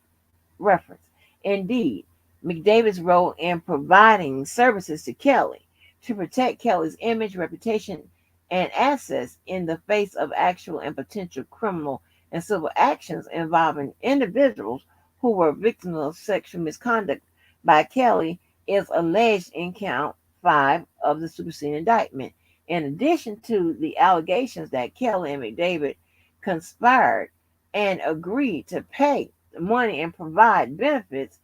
Reference. Indeed, McDavid's role in providing services to Kelly to protect Kelly's image, reputation, and assets in the face of actual and potential criminal and civil actions involving individuals who were victims of sexual misconduct by Kelly is alleged in count 5 of the superseding indictment. In addition to the allegations that Kelly and McDavid conspired and agreed to pay money and provide benefits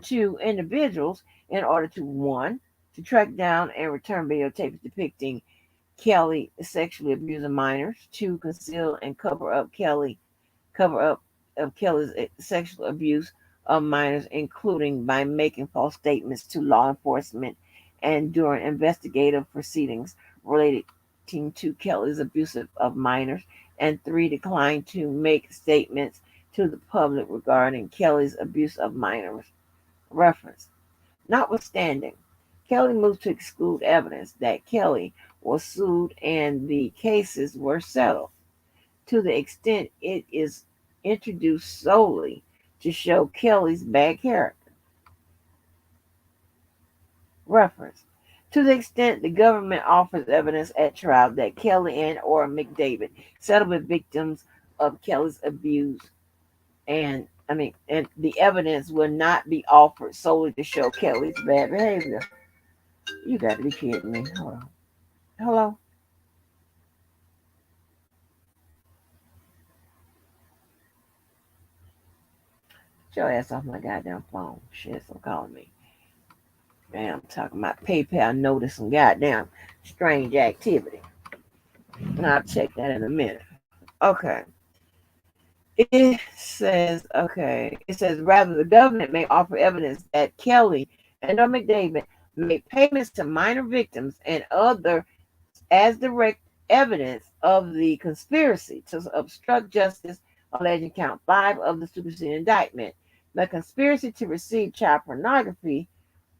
to individuals in order to, one, to track down and return videotapes depicting Kelly sexually abusing minors, two, conceal and cover up of Kelly's sexual abuse of minors, including by making false statements to law enforcement and during investigative proceedings relating to Kelly's abuse of minors, and three, decline to make statements to the public regarding Kelly's abuse of minors. Reference. Notwithstanding, Kelly moved to exclude evidence that Kelly was sued and the cases were settled to the extent it is introduced solely to show Kelly's bad character. Reference. To the extent the government offers evidence at trial that Kelly and or McDavid settled with victims of Kelly's abuse, and the evidence will not be offered solely to show Kelly's bad behavior. You got to be kidding me. Hold on. Hello? Get your ass off my goddamn phone. Shit, stop calling me. Man, I'm talking about PayPal notice some goddamn strange activity. And I'll check that in a minute. Okay. It says rather the government may offer evidence that Kelly and or McDavid made payments to minor victims and other as direct evidence of the conspiracy to obstruct justice alleged in count 5 of the superseding indictment. The conspiracy to receive child pornography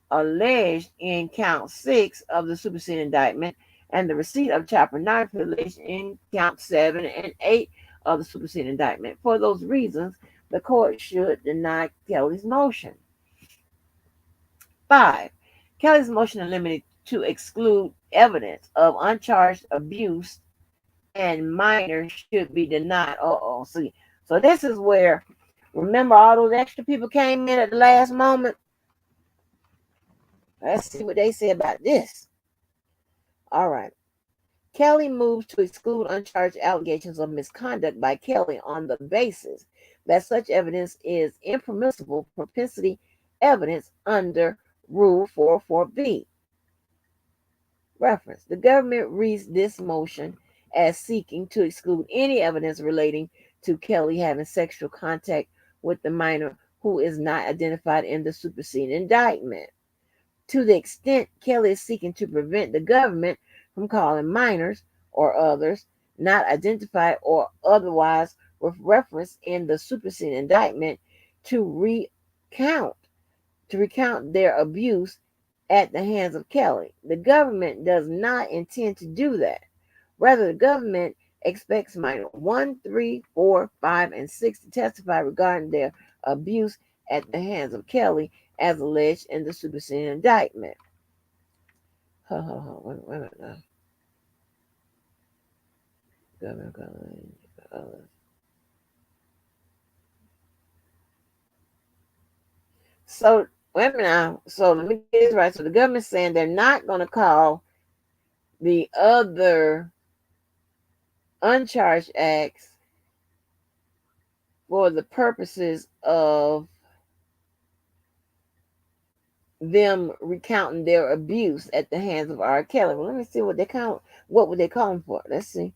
alleged in count 6 of the superseding indictment, and the receipt of child pornography alleged in count 7 and 8 of the superseding indictment. For those reasons, the court should deny Kelly's motion. 5. Kelly's motion is limited to exclude evidence of uncharged abuse and minors should be denied. See, so this is where, remember all those extra people came in at the last moment? Let's see what they say about this. All right. Kelly moves to exclude uncharged allegations of misconduct by Kelly on the basis that such evidence is impermissible propensity evidence under Rule 404B. Reference. The government reads this motion as seeking to exclude any evidence relating to Kelly having sexual contact with the minor who is not identified in the superseding indictment. To the extent Kelly is seeking to prevent the government from calling minors or others not identified or otherwise with reference in the superseding indictment to recount their abuse at the hands of Kelly. The government does not intend to do that. Rather, the government expects minor 1, 3, 4, 5, and 6 to testify regarding their abuse at the hands of Kelly as alleged in the superseding indictment. Wait a minute now. So, wait a minute now. So, let me get this right. So, the government's saying they're not going to call the other uncharged acts for the purposes of them recounting their abuse at the hands of R. Kelly. Well, let me see what would they call them for? Let's see.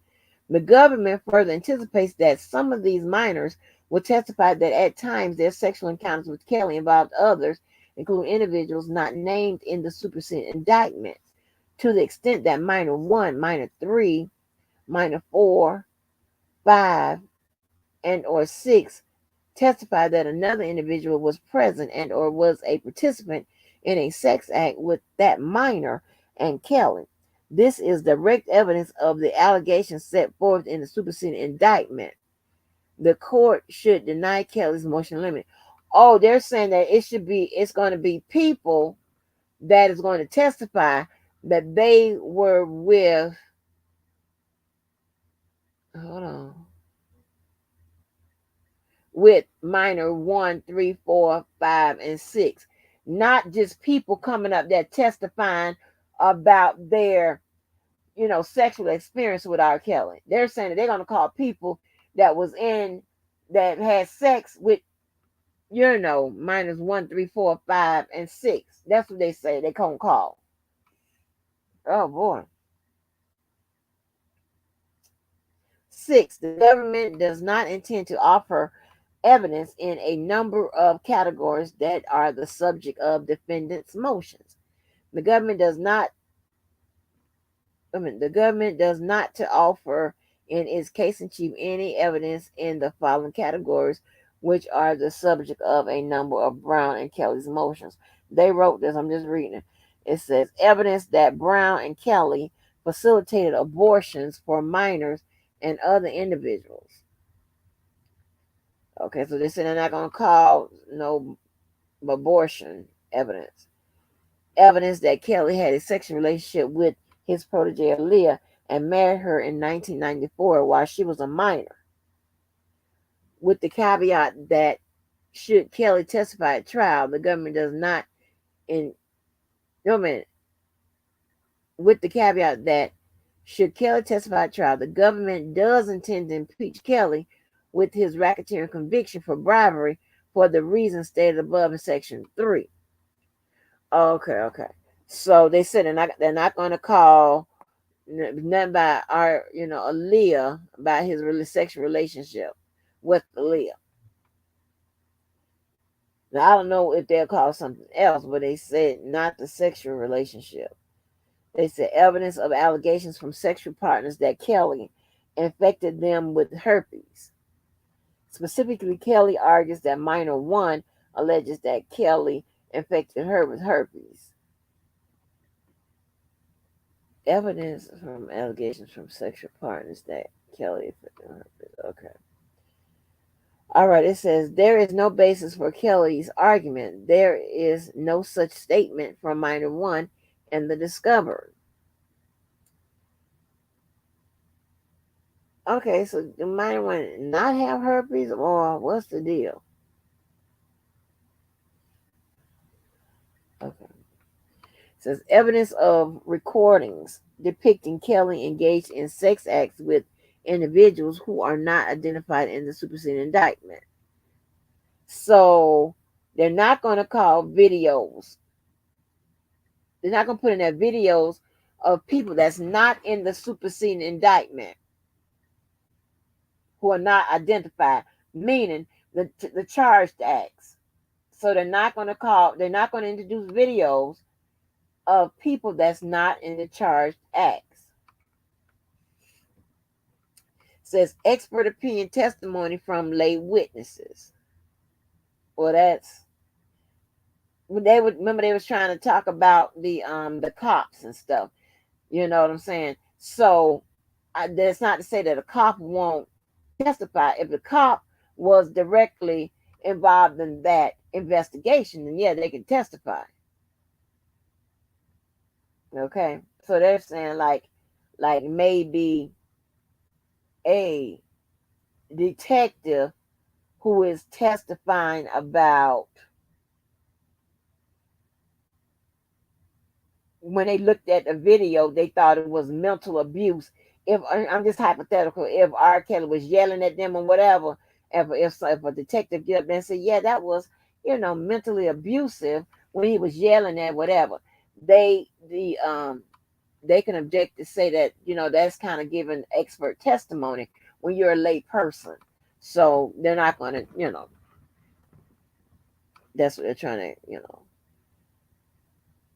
The government further anticipates that some of these minors will testify that at times their sexual encounters with Kelly involved others, including individuals not named in the superseding indictments, to the extent that minor 1, minor 3, minor 4, 5, and or 6 testified that another individual was present and or was a participant in a sex act with that minor and Kelly. This is direct evidence of the allegations set forth in the superseding indictment. The court should deny Kelly's motion to limit. Oh, they're saying that it's going to be people that is going to testify that they were with, hold on, with minor 1, 3, 4, 5, and 6. Not just people coming up there testifying about their, sexual experience with R. Kelly. They're saying that they're going to call people that had sex with, minors 1, 3, 4, 5, and 6. That's what they say they're going to call. Oh, boy. 6, the government does not intend to offer evidence in a number of categories that are the subject of defendants' motions. The government does not to offer in its case in chief any evidence in the following categories, which are the subject of a number of Brown and Kelly's motions. They wrote this, I'm just reading it. It says evidence that Brown and Kelly facilitated abortions for minors and other individuals. Okay, so they said they're not going to call no abortion evidence. Evidence that Kelly had a sexual relationship with his protege Aaliyah and married her in 1994 while she was a minor, with the caveat that should Kelly testify at trial, the government does not with the caveat that should Kelly testify at trial, the government does intend to impeach Kelly with his racketeering conviction for bribery for the reasons stated above in Section 3. Okay. So they said they're not going to call nothing about Aaliyah, about his sexual relationship with Aaliyah. Now, I don't know if they'll call something else, but they said not the sexual relationship. They said evidence of allegations from sexual partners that Kelly infected them with herpes. Specifically, Kelly argues that minor 1 alleges that Kelly infected her with herpes. Evidence from allegations from sexual partners that Kelly infected herpes. Okay. All right, it says there is no basis for Kelly's argument. There is no such statement from minor 1 in the discovery. Okay, so the minor 1 not have herpes, or what's the deal? Okay. It says evidence of recordings depicting Kelly engaged in sex acts with individuals who are not identified in the superseding indictment. So they're not going to call videos. They're not going to put in their videos of people that's not in the superseding indictment who are not identified, meaning the charged acts. So they're not going to introduce videos of people that's not in the charged acts. It says expert opinion testimony from lay witnesses. Well, that's they would remember they was trying to talk about the cops and stuff. You know what I'm saying? So that's not to say that a cop won't testify. If the cop was directly involved in that investigation, then yeah, they can testify. Okay, so they're saying like maybe a detective who is testifying about when they looked at the video, they thought it was mental abuse. If I'm just hypothetical, if R. Kelly was yelling at them or whatever, if a detective get up there and say, yeah, that was mentally abusive when he was yelling at whatever, they they can object to say that that's kind of giving expert testimony when you're a lay person. So they're not going to that's what they're trying to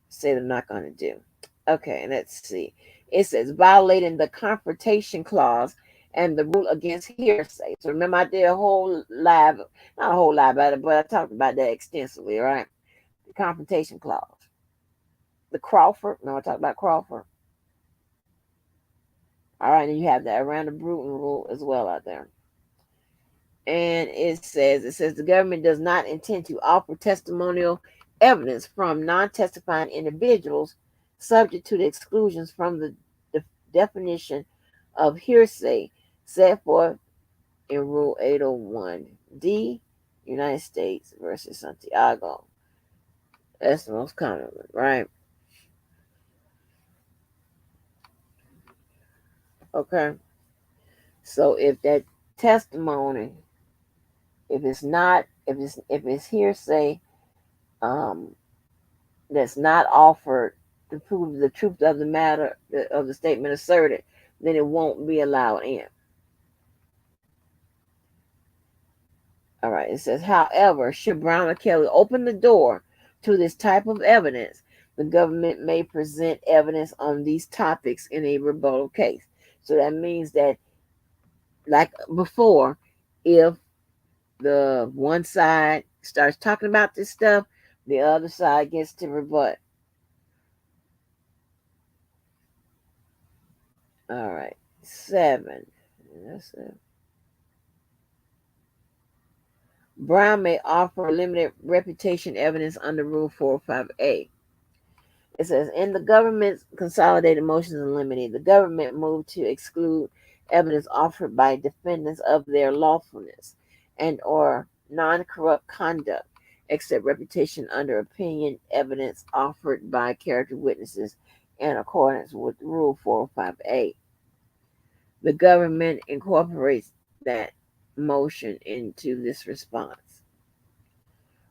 say they're not going to do. Okay, let's see. It says violating the confrontation clause and the rule against hearsay. So remember, I did a whole live, not a whole live about it, but I talked about that extensively, right? The confrontation clause. The Crawford, no, I talked about Crawford. All right, and you have that around the Bruton rule as well out there. And it says the government does not intend to offer testimonial evidence from non-testifying individuals subject to the exclusions from the definition of hearsay set forth in Rule 801D, United States versus Santiago. That's the most common one, right? Okay. So if that testimony, if it's hearsay, um, that's not offered to prove the truth of the matter of the statement asserted, then it won't be allowed in. All right, it says, however, should Brown or Kelly open the door to this type of evidence, the government may present evidence on these topics in a rebuttal case. So that means that, like before, if the one side starts talking about this stuff, the other side gets to rebut. All right, 7. That's it. Brown may offer limited reputation evidence under Rule 405A. It says, in the government's consolidated motions in limine, the government moved to exclude evidence offered by defendants of their lawfulness and or non-corrupt conduct, except reputation under opinion evidence offered by character witnesses in accordance with Rule 405A. The government incorporates that motion into this response.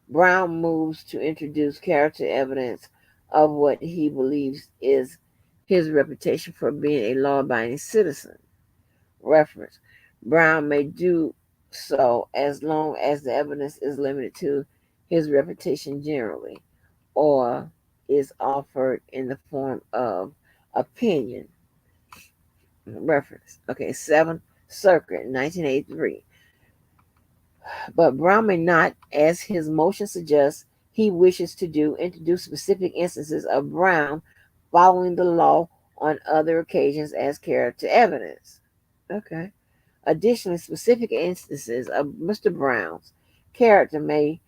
Brown moves to introduce character evidence of what he believes is his reputation for being a law-abiding citizen. Reference: Brown may do so as long as the evidence is limited to his reputation generally, or is offered in the form of opinion. Reference: okay, 7th Circuit, 1983. But Brown may not, as his motion suggests he wishes to do, introduce specific instances of Brown following the law on other occasions as character evidence. Okay. Additionally, specific instances of Mr. Brown's character may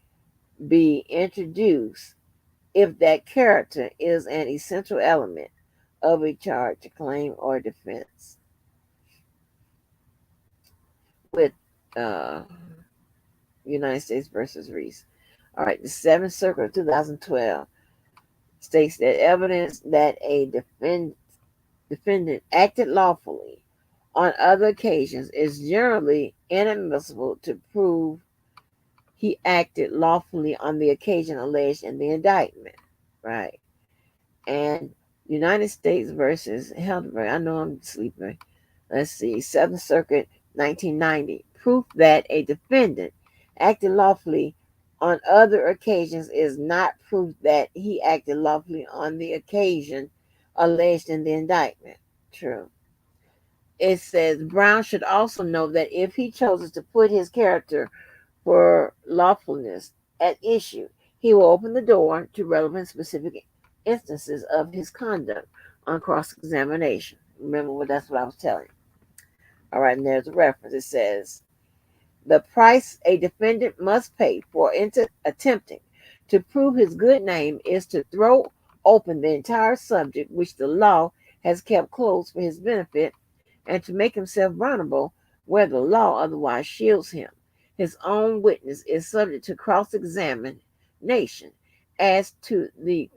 be introduced if that character is an essential element of a charge, claim, or defense. With United States versus Reese. All right, the 7th Circuit of 2012 states that evidence that a defendant acted lawfully on other occasions is generally inadmissible to prove he acted lawfully on the occasion alleged in the indictment. Right. And United States versus Helderberg. I know I'm sleeping. Let's see. 7th Circuit, 1990. Proof that a defendant acted lawfully on other occasions is not proof that he acted lawfully on the occasion alleged in the indictment. True. It says Brown should also know that if he chooses to put his character for lawfulness at issue. He will open the door to relevant specific instances of his conduct on cross examination. Remember that's what I was telling you. All right, and there's a reference. It says the price a defendant must pay for attempting to prove his good name is to throw open the entire subject which the law has kept closed for his benefit and to make himself vulnerable where the law otherwise shields him. His own witness is subject to cross examination as to the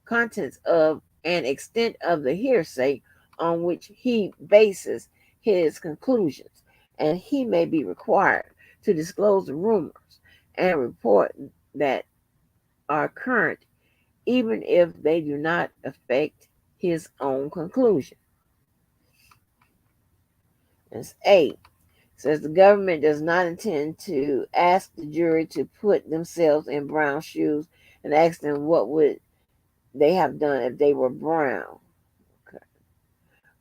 contents of and extent of the hearsay on which he bases his conclusions, and he may be required to disclose the rumors and report that are current, even if they do not affect his own conclusion. That's 8. Says the government does not intend to ask the jury to put themselves in Brown's shoes and ask them what would they have done if they were Brown. Okay.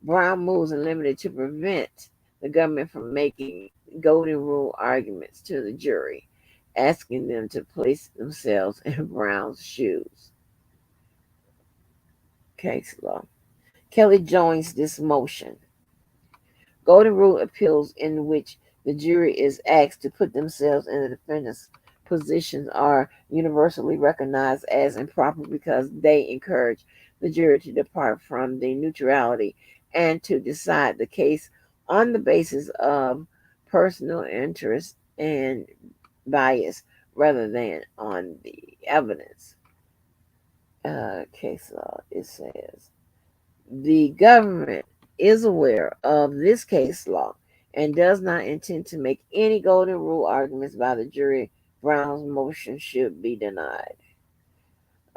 Brown moves are limited to prevent the government from making golden rule arguments to the jury, asking them to place themselves in Brown's shoes. Case law. Kelly joins this motion. Golden rule appeals in which the jury is asked to put themselves in the defendant's positions are universally recognized as improper because they encourage the jury to depart from the neutrality and to decide the case on the basis of personal interest and bias rather than on the evidence. Case law, it says. The government is aware of this case law and does not intend to make any golden rule arguments by the jury. Brown's motion should be denied.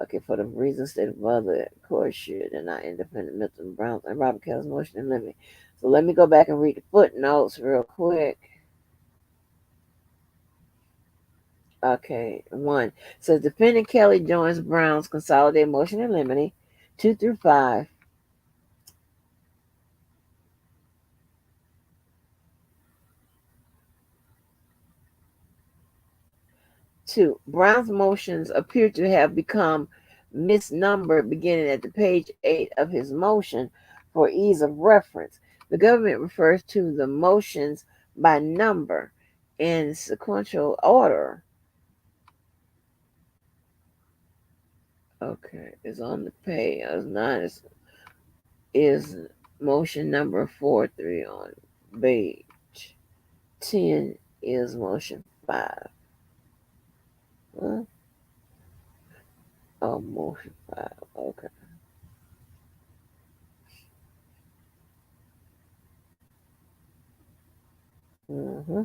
Okay, for the reasons stated above, the court should deny independent Milton Brown's and Robert Kelly's motion in limine. So let me go back and read the footnotes real quick. Okay, 1 says defendant Kelly joins Brown's consolidated motion in limine. 2 through 5. 2. Brown's motions appear to have become misnumbered beginning at the page 8 of his motion for ease of reference. The government refers to the motions by number in sequential order. Okay, it's on the page. It's 9 is motion number 4-3 on page 10 is motion 5. Huh? Oh, motion 5. Okay. Mm-hmm.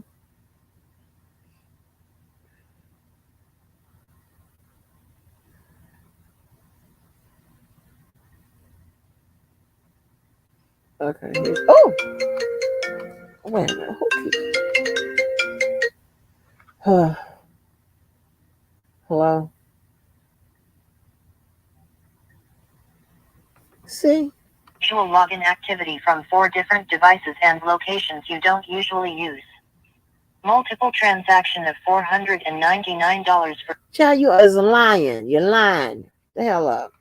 Okay. Oh, wait a minute. Okay. Hello. See? Visual login activity from 4 different devices and locations you don't usually use. Multiple transaction of $499 for... Child, you is lying. You're lying. The hell up.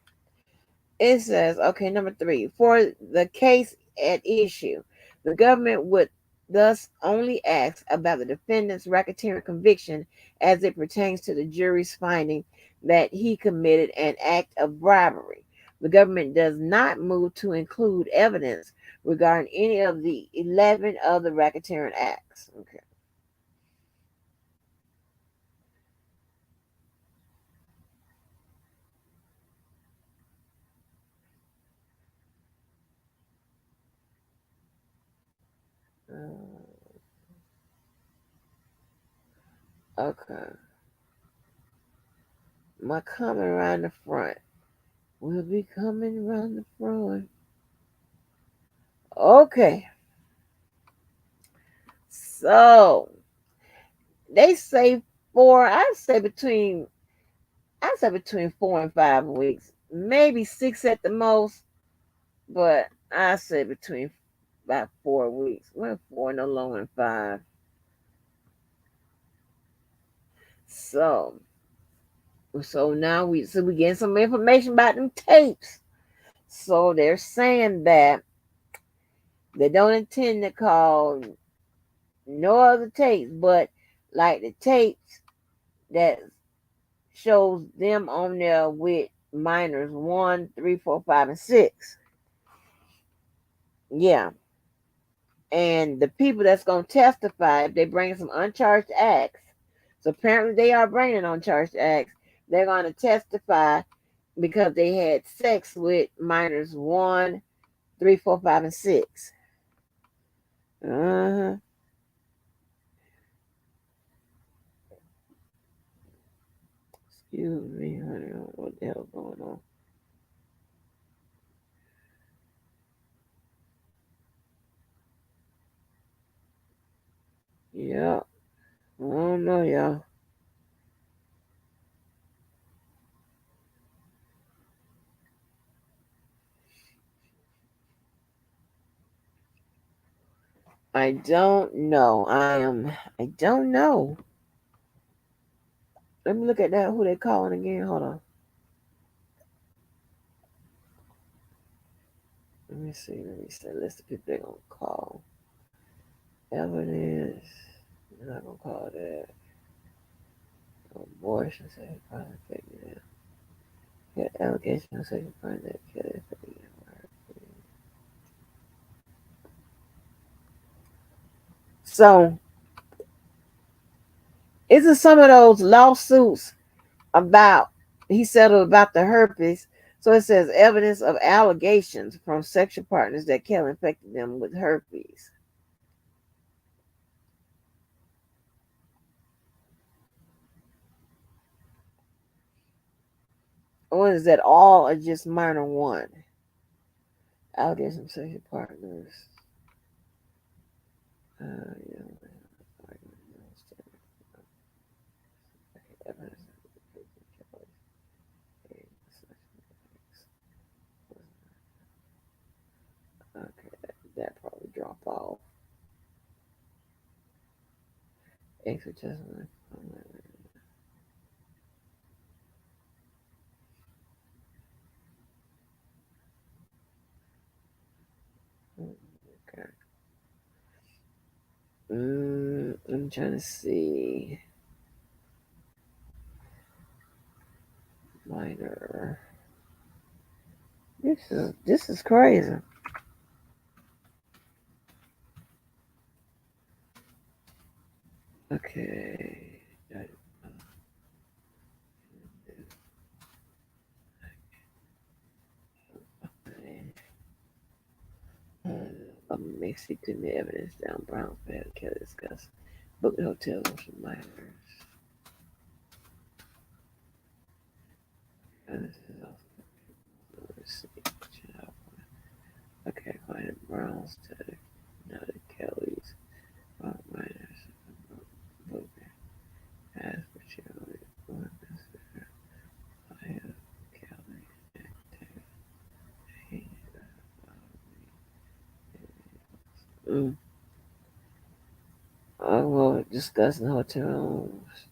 It says, okay, number 3. For the case at issue, the government would thus only ask about the defendant's racketeering conviction as it pertains to the jury's finding that he committed an act of bribery. The government does not move to include evidence regarding any of the 11 other racketeering acts. Okay. Okay. My coming around the front. We'll be coming around the front. Okay. So they say between 4 and 5 weeks. Maybe 6 at the most, but I say between about 4 weeks. Well, 4 no longer than 5. So now we getting some information about them tapes. So they're saying that they don't intend to call no other tapes, but like the tapes that shows them on there with minors 1, 3, 4, 5, and 6. Yeah. And the people that's going to testify, if they bring some uncharged acts, so apparently they are bringing uncharged acts, they're going to testify because they had sex with minors 1, 3, 4, 5, and 6. Uh-huh. Excuse me, honey. I don't know what the hell's going on. Yeah. I don't know, y'all. I don't know. I don't know. Let me look at that. Who they calling again? Hold on. Let me see. Let me see. List of people they're gonna call. Evidence. They're not gonna call that. Abortion. Say private figure. Yeah, allegation of sexual crime that killed. So, is it some of those lawsuits about he settled about the herpes? So it says evidence of allegations from sexual partners that Kelly infected them with herpes. Or is that all or just minor one? Allegations from sexual partners. Yeah. Okay, that probably drop off. Extra testimony. Okay. I'm trying to see. Minor. This is crazy. Okay. Mexican evidence down Brown Fair can discuss book hotels for minors. And this is also receipt. Okay, client Brown's to not Kelly's minors. Book as for children. I have Kelly. Mm. I will discussing hotel rooms.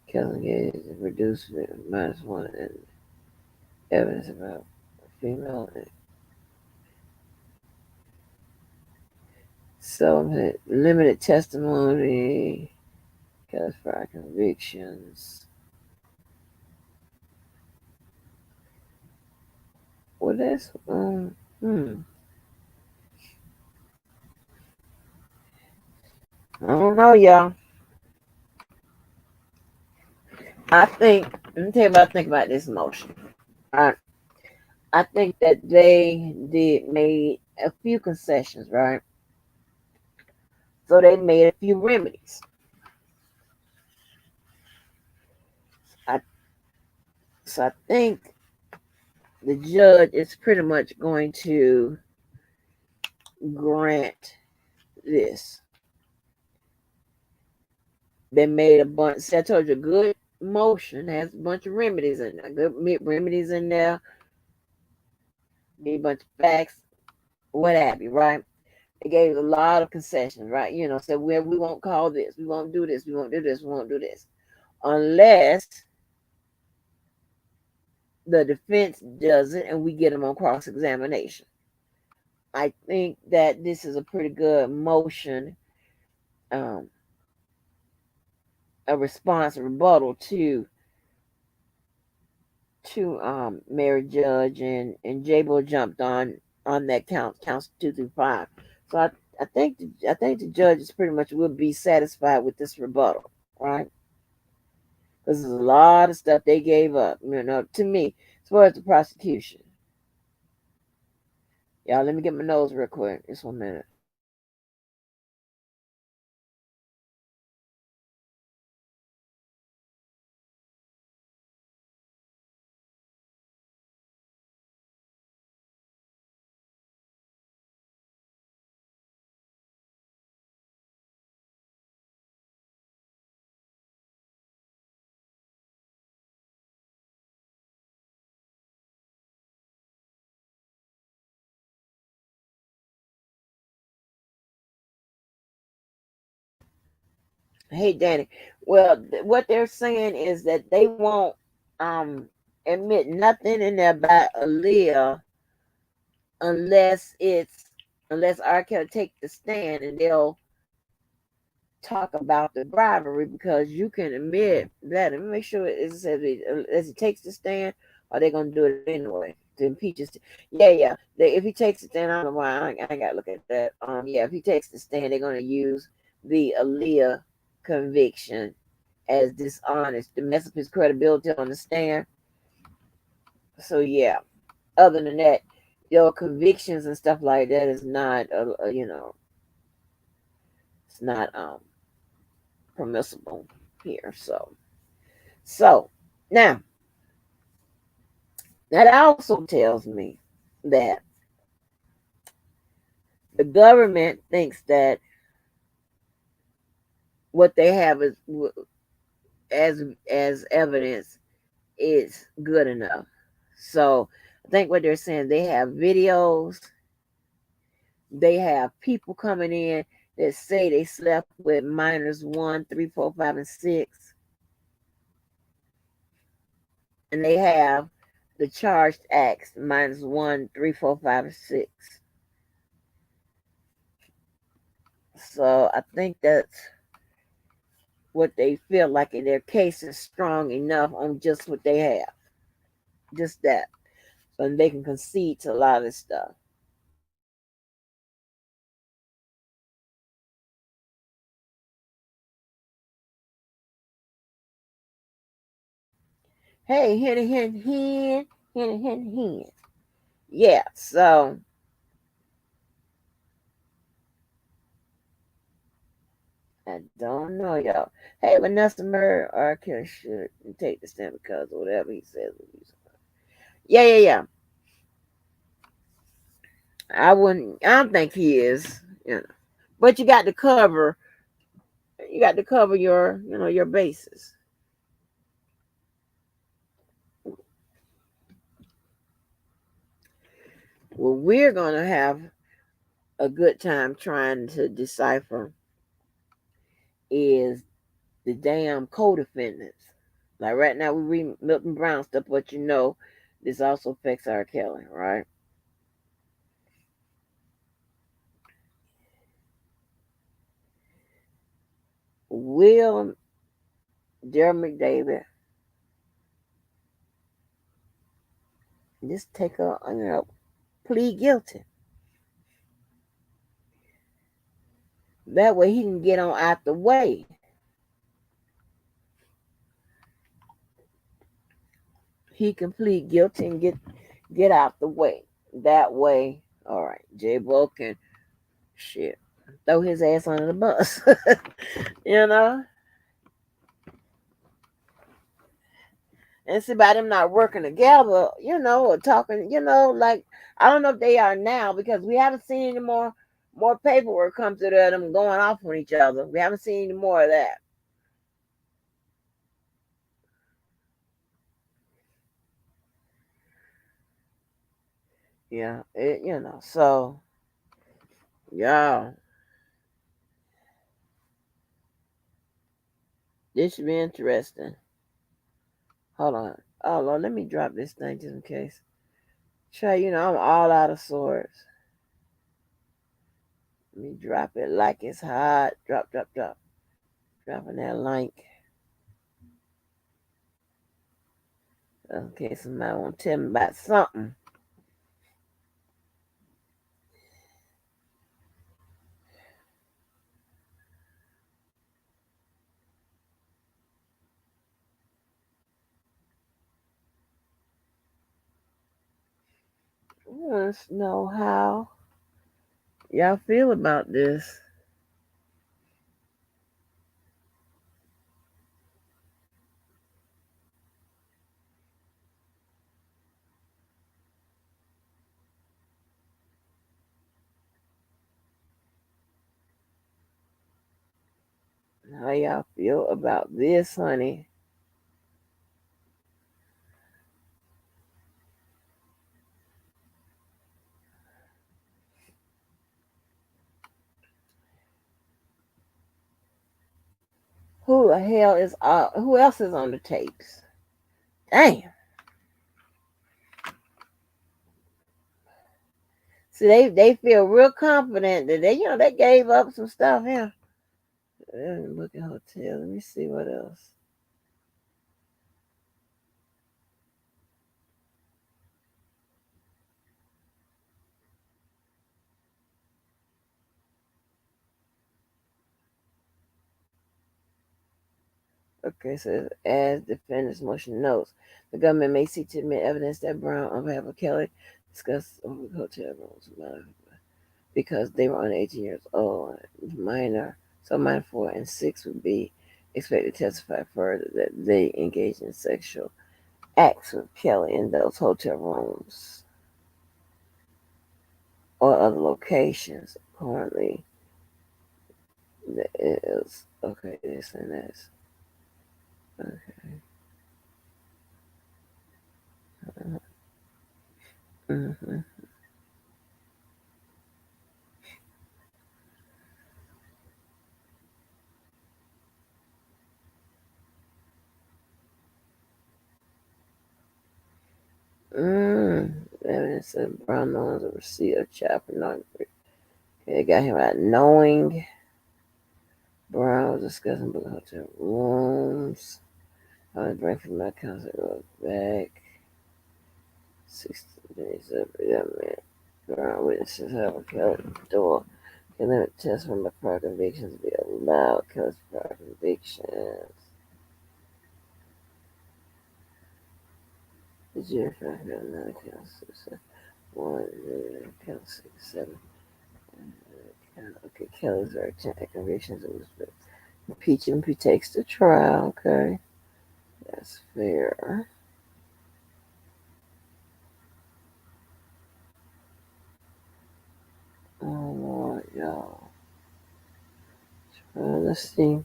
Kelly Gates reduced -1 and evidence about female. So limited testimony. Kelly's prior convictions. Well, that's I don't know, y'all. I think let me tell you what I think about this motion. I I think that they did made a few concessions, right? So they made a few remedies. I so I think the judge is pretty much going to grant this. They made a bunch. See, I told you, a good motion has a bunch of remedies in there. Good remedies in there. Need a bunch of facts, what have you, right? They gave a lot of concessions, right? Said we won't call this, we won't do this, we won't do this, we won't do this. unless the defense does it and we get them on cross examination. I think that this is a pretty good motion, um, a response, a rebuttal to Mary Judge and Jabo jumped on that counts 2 through 5. So I think the judges pretty much will be satisfied with this rebuttal, right? Because there's a lot of stuff they gave up, to me, as far as the prosecution. Y'all, let me get my nose real quick. Just 1 minute. Hey, Danny. Well, what they're saying is that they won't um admit nothing in there about Aaliyah unless it's unless R. Kelly take the stand and they'll talk about the bribery because you can admit that. Let me make sure it says as he takes the stand, or they're gonna do it anyway to impeach us. Yeah. If he takes the stand, I don't know why I gotta look at that. Yeah, if he takes the stand, they're gonna use the Aaliyah conviction as dishonest to mess up his credibility on the stand. So yeah. Other than that, your convictions and stuff like that is not, it's not permissible here. So now that also tells me that the government thinks that what they have is as evidence is good enough. So I think what they're saying, they have videos, they have people coming in that say they slept with minors 1, 3, 4, 5, and 6, and they have the charged acts -1, 3, 4, 5, and 6. So I think that's what they feel like in their case is strong enough on just what they have, just that, so they can concede to a lot of this stuff. Hey, hen. Yeah, so I don't know, y'all. Hey, Vanessa Murray, R. Kelly should take the stand because of whatever he says. Yeah. I wouldn't. I don't think he is. But you got to cover your bases. Well, we're gonna have a good time trying to decipher is the damn co-defendants. Like right now, we read Milton Brown stuff, but this also affects R. Kelly, right? Will Daryl McDavid just take plead guilty? That way he can get on out the way. He can plead guilty and get out the way. That way, all right, J Bo can shit throw his ass under the bus. you know? And see about them not working together, or talking, like I don't know if they are now because we haven't seen any more paperwork come to them going off on each other. We haven't seen any more of that. Yeah, so yeah. This should be interesting. Hold on. Oh Lord, let me drop this thing just in case. Try, I'm all out of swords. Let me drop it like it's hot. Drop, drop, drop. Dropping that link. In case somebody want to tell me about something. I want to know how y'all feel about this. How y'all feel about this, honey? Who the hell is who else is on the tapes? Damn. See, they feel real confident that they gave up some stuff here. Look at hotel. Let me see what else. Okay, so as defendant's motion notes, the government may seek to admit evidence that Brown, on behalf of Kelly, discussed over the hotel rooms because they were under 18 years old, minor, so minor 4 and 6 would be expected to testify further that they engaged in sexual acts with Kelly in those hotel rooms or other locations. Currently, there is okay. This and this. Okay. Mm-hmm. Mm. Evidence that Brown knows the receipt of child pornography. Okay, they got him at knowing Brown was discussing book hotel rooms. I was bring from my council back. 16 days of government. Brown witnesses have a Kelly door. Can limit tests from the prior convictions be allowed. Kelly's prior convictions. The jury found nine counts. One, count 6, 7. Okay, Kelly's very convictions. It was impeach him if he takes the trial. Okay, that's fair. Oh Lord, y'all. Let's see.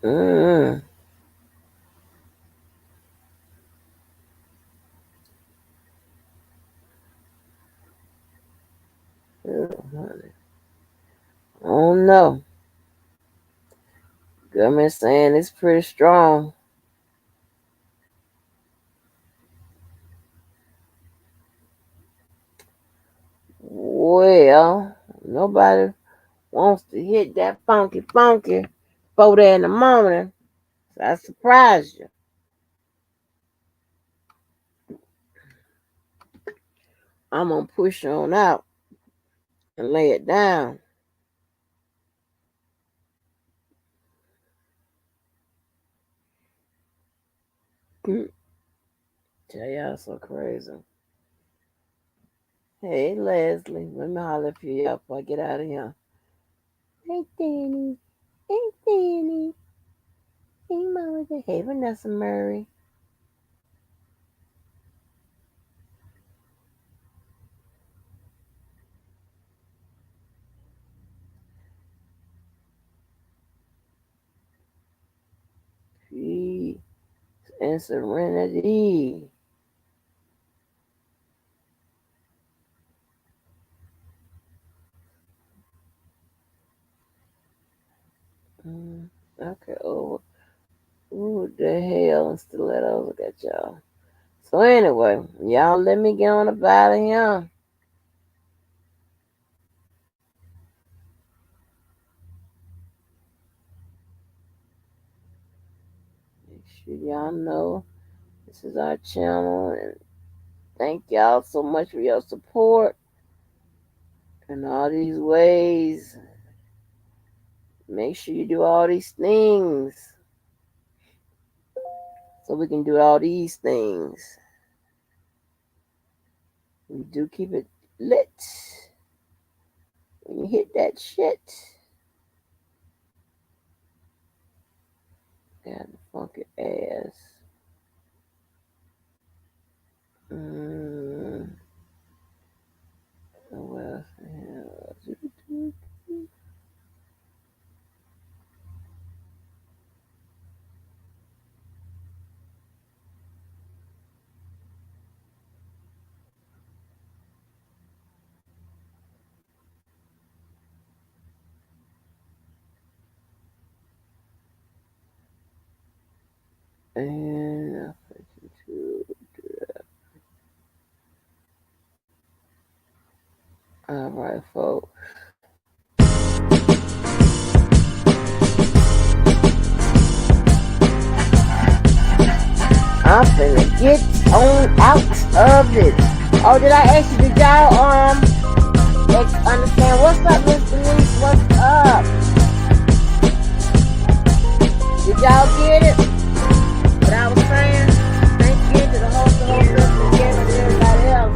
Mm. Oh, honey. Oh no. Government saying it's pretty strong. Well, nobody wants to hit that funky funky 4 in the morning. So I surprised you. I'm gonna push on out and lay it down. Tell y'all so crazy. Hey Leslie, let me holler for you before I get out of here. Hey Danny. Hey Danny. Hey Mama. Hey Vanessa Murray. Peace and serenity. What the hell? And stilettos. Look at y'all. So anyway, y'all let me get on up out of here. Make sure y'all know this is our channel, and thank y'all so much for your support in all these ways. Make sure you do all these things so we can do all these things. We do keep it lit when you hit that shit. Got the funky ass. Mm, what else? And all right, folks. I'm finna get on out of it. Oh, did I ask you? Did y'all understand? What's up, Miss Denise? What's up? Did y'all get it? What I was saying? Thanks again to the host, and again to everybody else.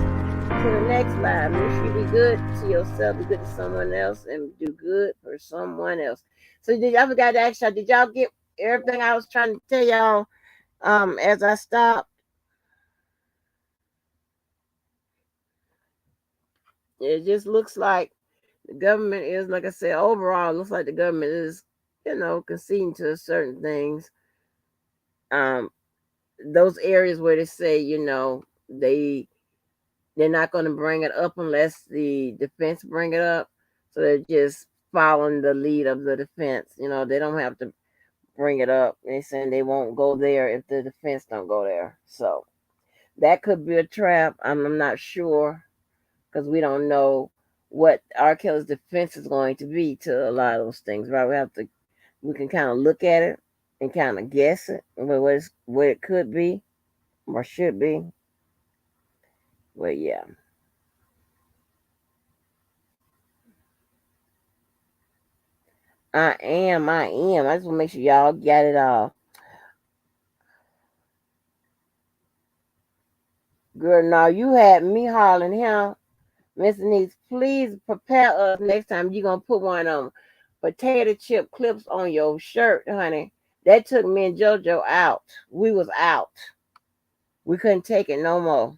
To the next live. Make sure you be good to yourself, be good to someone else, and do good for someone else. So I forgot to ask y'all, did y'all get everything I was trying to tell y'all as I stopped? It just looks like the government is, like I said, overall, it looks like the government is, conceding to certain things. Um, those areas where they say, they're not going to bring it up unless the defense bring it up. So they're just following the lead of the defense. They don't have to bring it up. They're saying they won't go there if the defense don't go there. So that could be a trap. I'm not sure because we don't know what R. Kelly's defense is going to be to a lot of those things, right? We can kind of look at it and kind of guess it, what it could be or should be. But yeah, I am. I am. I just want to make sure y'all got it all. Girl, now you had me hollering here. Miss Denise, please prepare us next time. You're going to put one of them potato chip clips on your shirt, honey. That took me and JoJo out. We was out. We couldn't take it no more.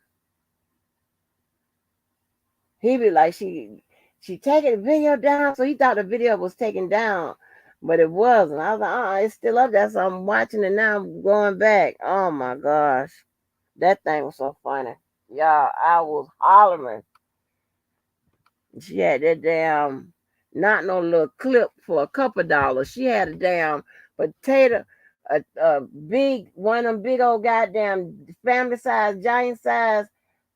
He be like, she taking the video down. So he thought the video was taken down, but it wasn't. I was like, it's still up there. So I'm watching it now. I'm going back. Oh my gosh. That thing was so funny. Y'all, I was hollering. She had that damn, not no little clip for a couple of dollars. She had a damn potato, a big, one of them big old goddamn family size, giant size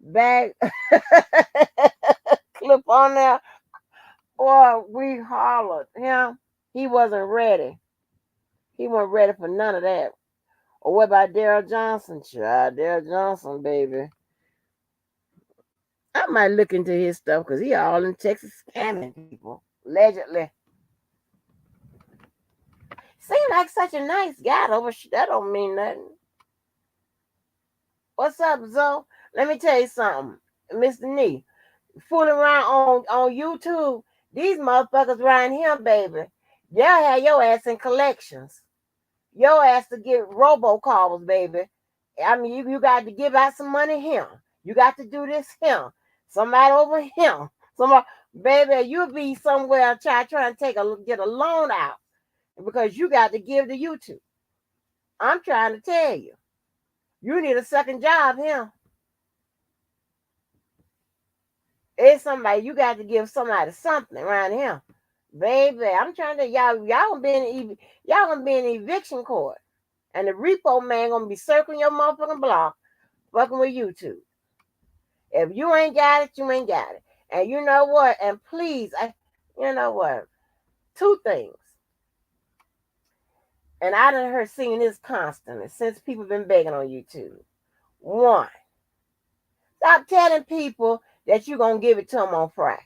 bag clip on there. Boy, we hollered him. He wasn't ready. He wasn't ready for none of that. Or what about Daryl Johnson? Child, Daryl Johnson, baby. I might look into his stuff because he all in Texas scamming people. Allegedly. Seems like such a nice guy though, but that don't mean nothing. What's up, Zoe? Let me tell you something. Mr. Nee, fooling around on YouTube, these motherfuckers around here, baby, they'll have your ass in collections. Your ass to get robocalls, baby. I mean, you got to give out some money here. You got to do this here. Somebody over here. Somebody, baby, you'll be somewhere trying to get a loan out because you got to give to YouTube. I'm trying to tell you. You need a second job here. It's somebody, you got to give somebody something around here. Baby, I'm trying to y'all gonna be in eviction court. And the repo man gonna be circling your motherfucking block, fucking with YouTube. If you ain't got it, you ain't got it. And you know what? And please, you know what? Two things. And I done heard seeing this constantly since people been begging on YouTube. One, stop telling people that you're gonna give it to them on Friday.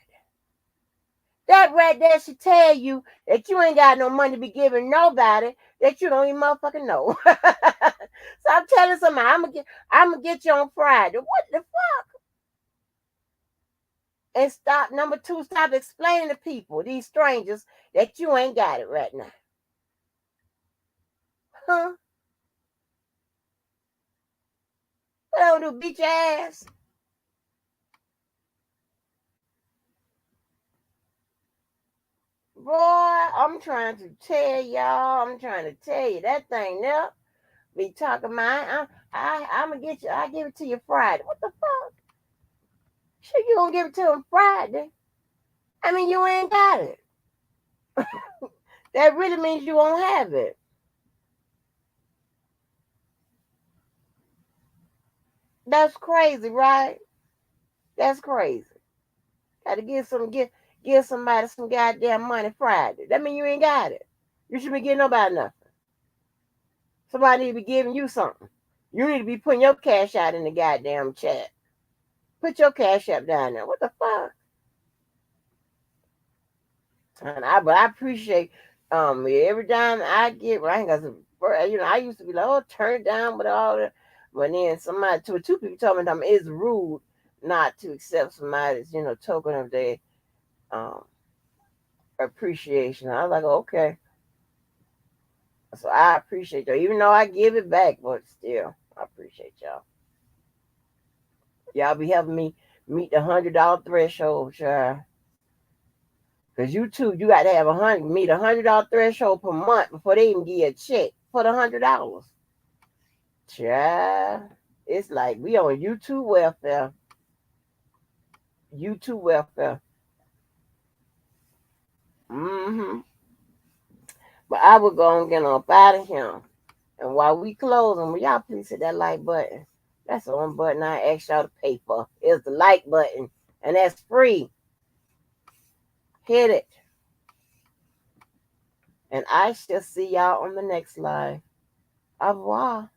That right there should tell you that you ain't got no money to be giving nobody that you don't even motherfucking know. Stop telling somebody I'm gonna get you on Friday. What the fuck? And stop, number two, stop explaining to people, these strangers, that you ain't got it right now. Huh? What I do, beat your ass? Boy, I'm trying to tell you, that thing there, be talking about, I'm gonna get you, I give it to you Friday. What the fuck? Shit, you gonna give it to him Friday? I mean, you ain't got it. That really means you won't have it. That's crazy, right? That's crazy. Got to give somebody some goddamn money Friday. That mean you ain't got it. You should be giving nobody nothing. Somebody need to be giving you something. You need to be putting your cash out in the goddamn chat. Put your cash up down there. What the fuck? But I appreciate every time I get right. I used to be like, oh, turn it down with all that. But then two people told me it's rude not to accept somebody's token of their um appreciation. I was like, okay. So I appreciate y'all, even though I give it back, but still, I appreciate y'all. Y'all be helping me meet the $100 threshold, child. Cause you got to have meet $100 threshold per month before they even give you a check for the $100. Child, it's like we on YouTube welfare. YouTube welfare. Mm-hmm. But I would go and get up out of here. And while we closing, will y'all please hit that like button? That's the one button I asked y'all to pay for. It's the like button. And that's free. Hit it. And I shall see y'all on the next live. Au revoir.